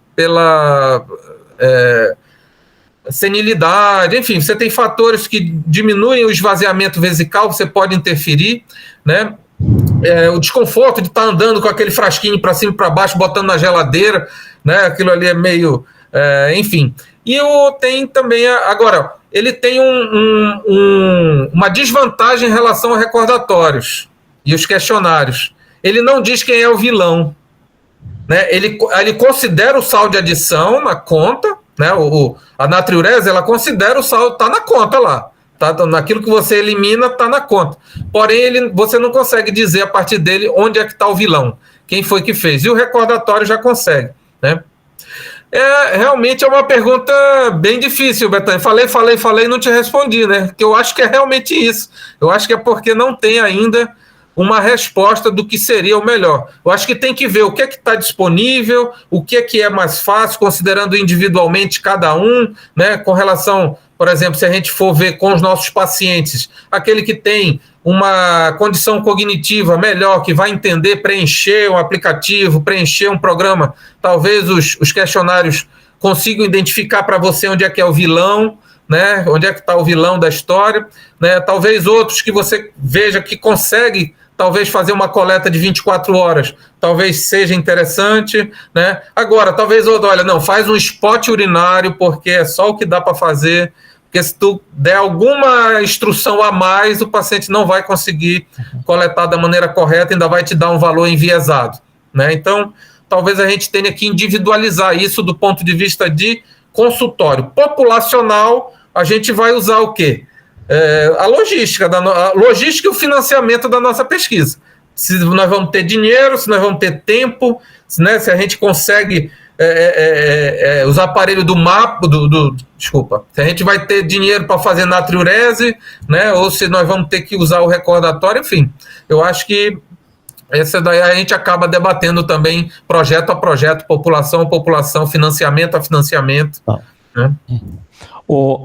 senilidade, enfim, você tem fatores que diminuem o esvaziamento vesical, você pode interferir, né? O desconforto de estar andando com aquele frasquinho para cima e para baixo, botando na geladeira, né? Aquilo ali é meio... enfim. E tem também... Agora, ele tem uma desvantagem em relação a recordatórios e os questionários. Ele não diz quem é o vilão. Né? Ele considera o sal de adição na conta, né? A natriurese, ela considera o sal, está na conta lá. Tá? Naquilo que você elimina, está na conta. Porém, você não consegue dizer a partir dele onde é que está o vilão, quem foi que fez. E o recordatório já consegue. Né? Realmente é uma pergunta bem difícil, Betânia. Falei, não te respondi, né? Porque eu acho que é realmente isso. Eu acho que é porque não tem ainda uma resposta do que seria o melhor. Eu acho que tem que ver o que é que está disponível, o que é mais fácil, considerando individualmente cada um, né? Com relação, por exemplo, se a gente for ver com os nossos pacientes, aquele que tem uma condição cognitiva melhor, que vai entender, preencher um aplicativo, preencher um programa, talvez os questionários consigam identificar para você onde é que é o vilão, né? Onde é que está o vilão da história, né? Talvez outros que você veja que consegue talvez fazer uma coleta de 24 horas, talvez seja interessante, né? Agora, talvez outro, olha, não, faz um spot urinário, porque é só o que dá para fazer, porque se tu der alguma instrução a mais, o paciente não vai conseguir coletar da maneira correta, ainda vai te dar um valor enviesado, né? Então, talvez a gente tenha que individualizar isso do ponto de vista de consultório. Populacional, a gente vai usar o quê? A logística e o financiamento da nossa pesquisa. Se nós vamos ter dinheiro, se nós vamos ter tempo, né, se a gente consegue os aparelhos do mapa, desculpa, se a gente vai ter dinheiro para fazer natriurese, né, ou se nós vamos ter que usar o recordatório, enfim. Eu acho que Essa daí a gente acaba debatendo também projeto a projeto, população a população, financiamento a financiamento. Né?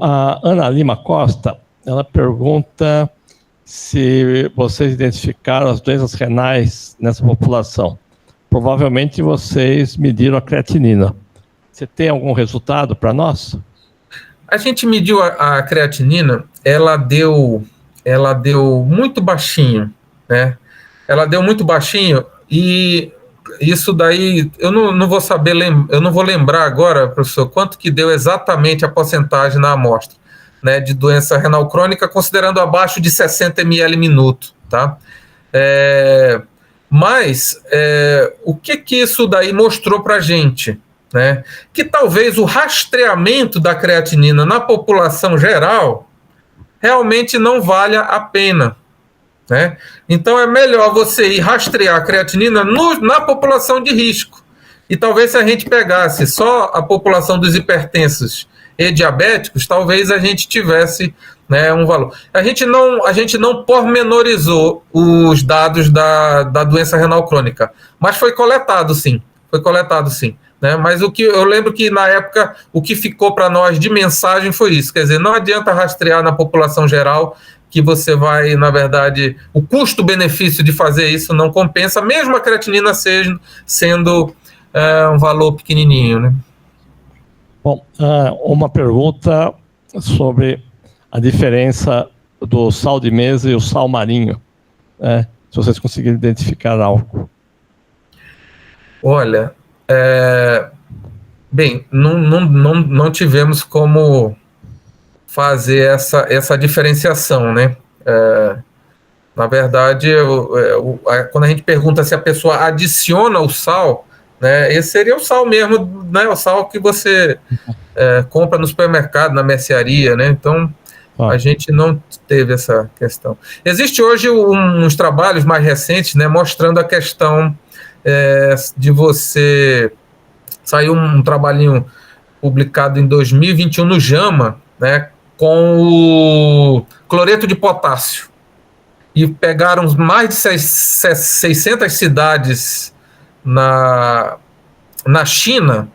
A Ana Lima Costa, ela pergunta se vocês identificaram as doenças renais nessa população. Provavelmente vocês mediram a creatinina. Você tem algum resultado para nós? A gente mediu a creatinina, ela deu muito baixinho, né? Ela deu muito baixinho e isso daí, eu não vou saber, eu não vou lembrar agora, professor, quanto que deu exatamente a porcentagem na amostra, né, de doença renal crônica, considerando abaixo de 60 ml minuto, tá? Mas o que isso daí mostrou para a gente? Né? Que talvez o rastreamento da creatinina na população geral realmente não valha a pena. Né? Então é melhor você ir rastrear a creatinina na população de risco. E talvez se a gente pegasse só a população dos hipertensos e diabéticos, talvez a gente tivesse, né, um valor. A gente não pormenorizou os dados da doença renal crônica, mas foi coletado sim. Né? Mas o que eu lembro que na época o que ficou para nós de mensagem foi isso, quer dizer, não adianta rastrear na população geral, que você vai, na verdade, o custo-benefício de fazer isso não compensa, mesmo a creatinina sendo um valor pequenininho, né? Bom, uma pergunta sobre a diferença do sal de mesa e o sal marinho, se vocês conseguirem identificar algo. Olha, bem, não tivemos como fazer essa diferenciação, né? Na verdade, quando a gente pergunta se a pessoa adiciona o sal, né, esse seria o sal mesmo, né, o sal que você compra no supermercado, na mercearia, né? Então, a gente não teve essa questão. Existe hoje uns trabalhos mais recentes, né, mostrando a questão de você... Saiu um trabalhinho publicado em 2021 no JAMA, né, com o cloreto de potássio. E pegaram mais de 600 cidades na China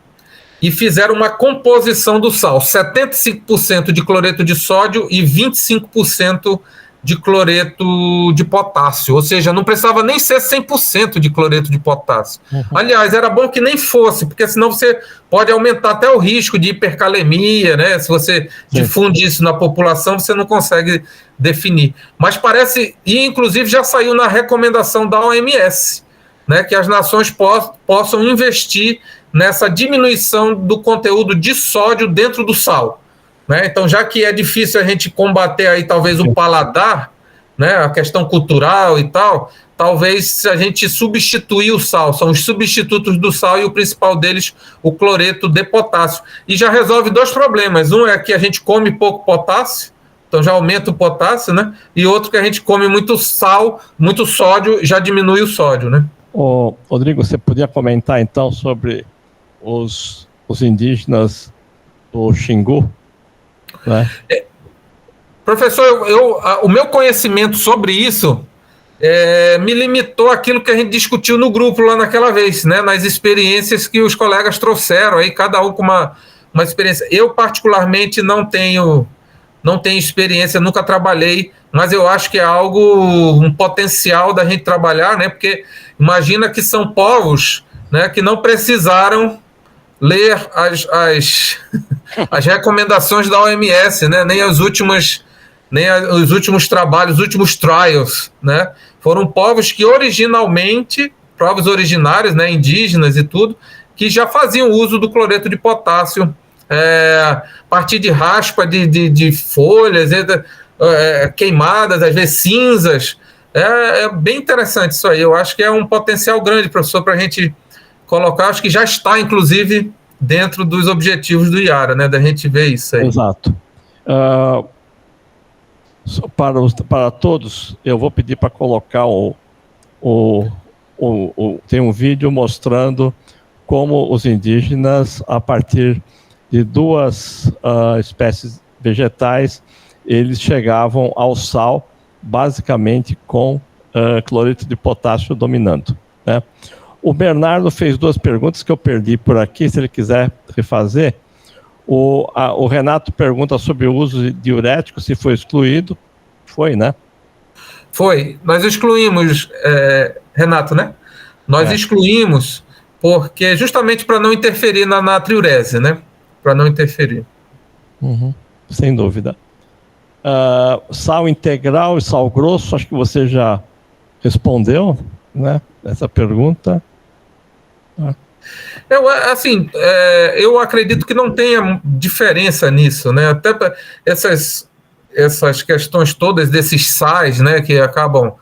e fizeram uma composição do sal. 75% de cloreto de sódio e 25% de cloreto de potássio, ou seja, não precisava nem ser 100% de cloreto de potássio. Aliás, era bom que nem fosse, porque senão você pode aumentar até o risco de hipercalemia, né? Se você difunde isso na população, você não consegue definir. Mas parece, e inclusive já saiu na recomendação da OMS, né, que as nações possam investir nessa diminuição do conteúdo de sódio dentro do sal. Né? Então, já que é difícil a gente combater aí talvez o paladar, né, a questão cultural e tal, talvez se a gente substituir o sal, são os substitutos do sal e o principal deles, o cloreto de potássio. E já resolve dois problemas. Um é que a gente come pouco potássio, então já aumenta o potássio, né? E outro que a gente come muito sal, muito sódio, já diminui o sódio, né? Rodrigo, você podia comentar então sobre os indígenas do Xingu? Né? Professor, o meu conhecimento sobre isso me limitou àquilo que a gente discutiu no grupo lá naquela vez, né? Nas experiências que os colegas trouxeram, aí cada um com uma experiência. Eu, particularmente, não tenho experiência, nunca trabalhei, mas eu acho que é um potencial da gente trabalhar, né? Porque imagina que são povos, né, que não precisaram ler as recomendações da OMS, né? Nem os últimos trabalhos, os últimos trials, né? Foram povos que povos originários, né, indígenas e tudo, que já faziam uso do cloreto de potássio a partir de raspa de folhas queimadas, às vezes cinzas. É bem interessante isso aí. Eu acho que é um potencial grande, professor, para a gente colocar. Acho que já está, inclusive, dentro dos objetivos do IARA, né? Da gente ver isso aí. Exato. Para todos, eu vou pedir para colocar tem um vídeo mostrando como os indígenas, a partir de duas espécies vegetais, eles chegavam ao sal basicamente com cloreto de potássio dominando, né? O Bernardo fez 2 perguntas que eu perdi por aqui, se ele quiser refazer. O Renato pergunta sobre o uso de diurético, se foi excluído. Foi, né? Foi. Nós excluímos, Renato, né? Nós excluímos porque justamente para não interferir na natriurese, né? Para não interferir. Sem dúvida. Sal integral e sal grosso, acho que você já respondeu, né? Essa pergunta. Eu acredito que não tenha diferença nisso, né? Até essas questões todas desses sais, né, que acabam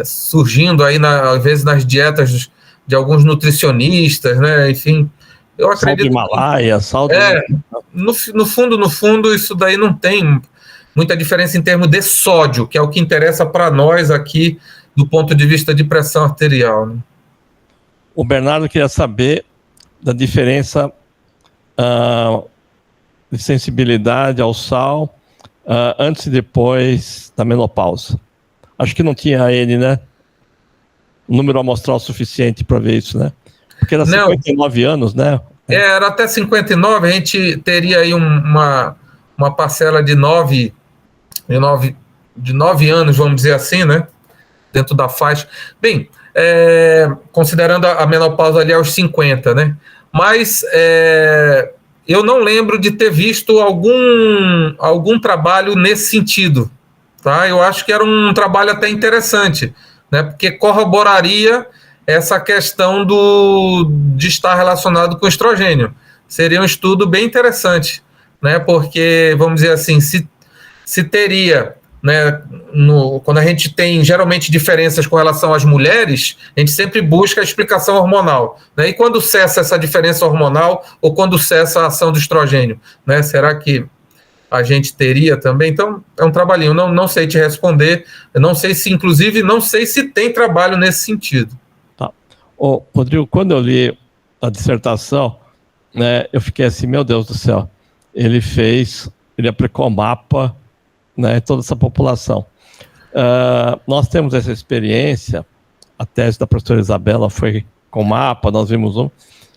surgindo aí, às vezes, nas dietas de alguns nutricionistas, né? Enfim, eu acredito. Sal do Himalaia, sal do... No fundo, isso daí não tem muita diferença em termos de sódio, que é o que interessa para nós aqui do ponto de vista de pressão arterial, né? O Bernardo queria saber da diferença de sensibilidade ao sal antes e depois da menopausa. Acho que não tinha ele, né? Número amostral suficiente para ver isso, né? Porque era 59 anos, né? Era até 59, a gente teria aí uma parcela de 9 anos, vamos dizer assim, né? Dentro da faixa. Bem, considerando a menopausa ali aos 50, né? Mas eu não lembro de ter visto algum trabalho nesse sentido, tá? Eu acho que era um trabalho até interessante, né? Porque corroboraria essa questão de estar relacionado com estrogênio. Seria um estudo bem interessante, né? Porque, vamos dizer assim, se teria, né, quando a gente tem geralmente diferenças com relação às mulheres, a gente sempre busca a explicação hormonal, né? E quando cessa essa diferença hormonal ou quando cessa a ação do estrogênio, né? Será que a gente teria também? Então, é um trabalhinho. Não sei te responder. Eu não sei se tem trabalho nesse sentido. Tá. Rodrigo, quando eu li a dissertação, né, eu fiquei assim, meu Deus do céu, ele aplicou mapa, né, toda essa população. Nós temos essa experiência, a tese da professora Isabela foi com mapa, nós vimos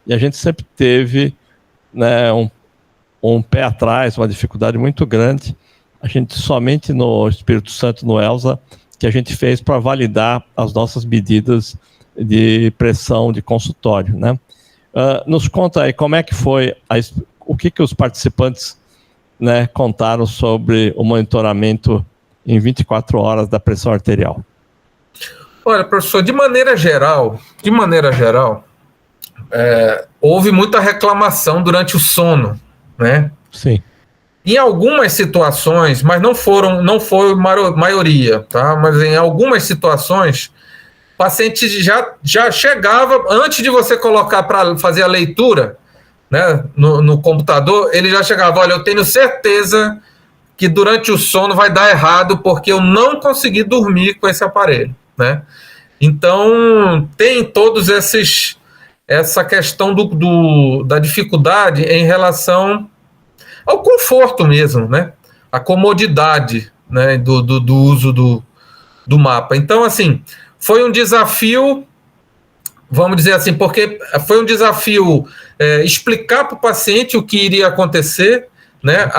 e a gente sempre teve, né, um pé atrás, uma dificuldade muito grande. A gente somente no Espírito Santo, no ELSA, que a gente fez para validar as nossas medidas de pressão de consultório, né? Nos conta aí como é que foi, o que os participantes, né, contaram sobre o monitoramento em 24 horas da pressão arterial. Olha, professor, de maneira geral, houve muita reclamação durante o sono, né? Sim. Em algumas situações, mas não foi maioria, tá? Mas em algumas situações, o paciente já chegava, antes de você colocar para fazer a leitura, né, no computador, ele já chegava, olha, eu tenho certeza que durante o sono vai dar errado porque eu não consegui dormir com esse aparelho, né? Então, tem todos essa questão da dificuldade em relação ao conforto mesmo, né? A comodidade, né, do uso do mapa. Então, assim, foi um desafio, vamos dizer assim, porque foi um desafio explicar para o paciente o que iria acontecer, né?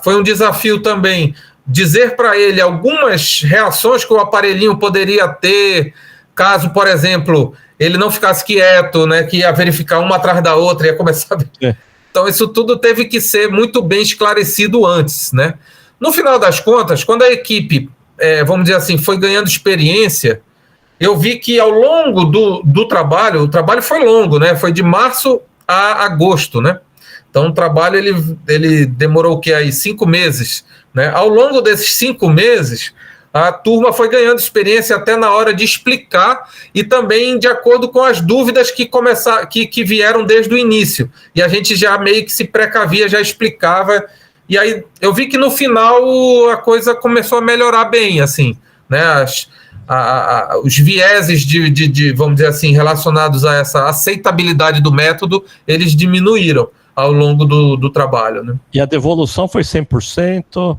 Foi um desafio também dizer para ele algumas reações que o aparelhinho poderia ter, caso, por exemplo, ele não ficasse quieto, né? Que ia verificar uma atrás da outra, ia começar a... Então, isso tudo teve que ser muito bem esclarecido antes, né? No final das contas, quando a equipe, vamos dizer assim, foi ganhando experiência, eu vi que ao longo do trabalho, o trabalho foi longo, né? Foi de março a agosto, né? Então, o trabalho ele demorou o quê aí? 5 meses, né? Ao longo desses 5 meses, a turma foi ganhando experiência até na hora de explicar e também de acordo com as dúvidas que vieram desde o início. E a gente já meio que se precavia, já explicava. E aí eu vi que no final a coisa começou a melhorar bem, assim, né? Os vieses vamos dizer assim, relacionados a essa aceitabilidade do método, eles diminuíram ao longo do trabalho, né? E a devolução foi 100%?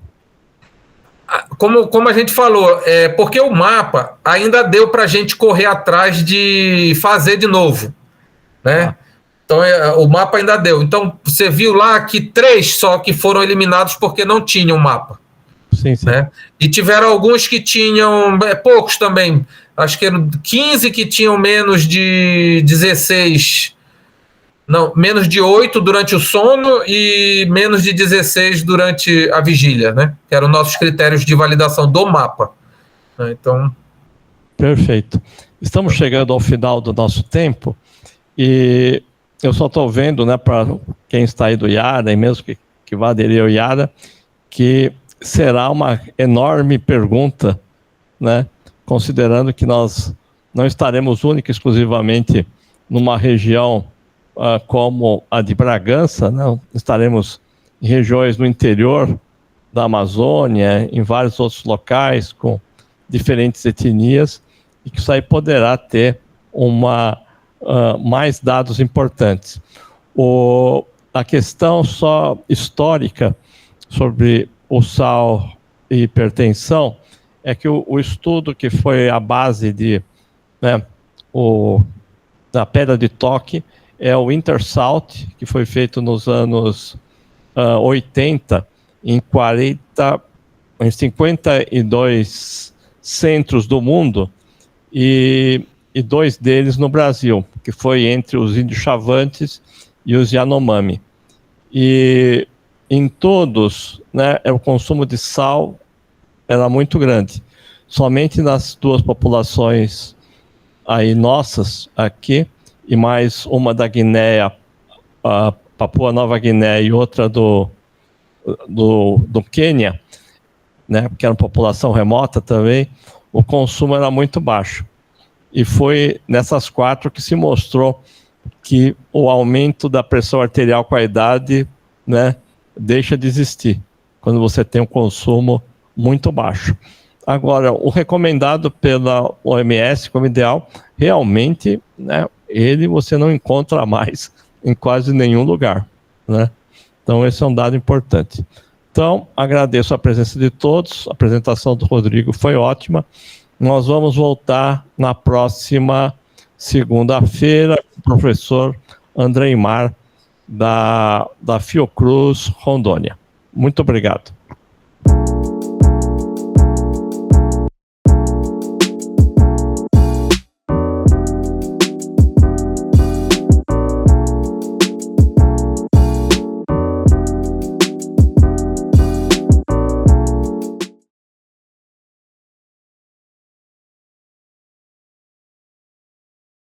Como a gente falou, porque o mapa ainda deu para a gente correr atrás de fazer de novo, né? Então, o mapa ainda deu. Então, você viu lá que 3 só que foram eliminados porque não tinham mapa. Sim, sim. Né? E tiveram alguns que tinham, poucos também, acho que eram 15 que tinham menos de 16, não, menos de 8 durante o sono e menos de 16 durante a vigília, né? Que eram nossos critérios de validação do mapa. Então... Perfeito. Estamos chegando ao final do nosso tempo e eu só estou vendo, né, para quem está aí do IARA, e mesmo que vá aderir ao IARA, que será uma enorme pergunta, né, considerando que nós não estaremos única e exclusivamente numa região como a de Bragança, né, estaremos em regiões no interior da Amazônia, em vários outros locais, com diferentes etnias, e que isso aí poderá ter mais dados importantes. A questão só histórica sobre o sal e hipertensão é que o estudo que foi a base da pedra de toque é o InterSalt, que foi feito nos anos 80 em 52 centros do mundo e 2 deles no Brasil, que foi entre os índios Chavantes e os Yanomami. E em todos, né, o consumo de sal era muito grande. Somente nas 2 populações aí nossas aqui, e mais uma da Guiné, a Papua Nova Guiné, e outra do Quênia, né, porque era uma população remota também, o consumo era muito baixo. E foi nessas 4 que se mostrou que o aumento da pressão arterial com a idade, né, deixa de existir, quando você tem um consumo muito baixo. Agora, o recomendado pela OMS como ideal, realmente, né, ele você não encontra mais em quase nenhum lugar, né? Então, esse é um dado importante. Então, agradeço a presença de todos, a apresentação do Rodrigo foi ótima. Nós vamos voltar na próxima segunda-feira com o professor Andreimar, da Fiocruz, Rondônia. Muito obrigado.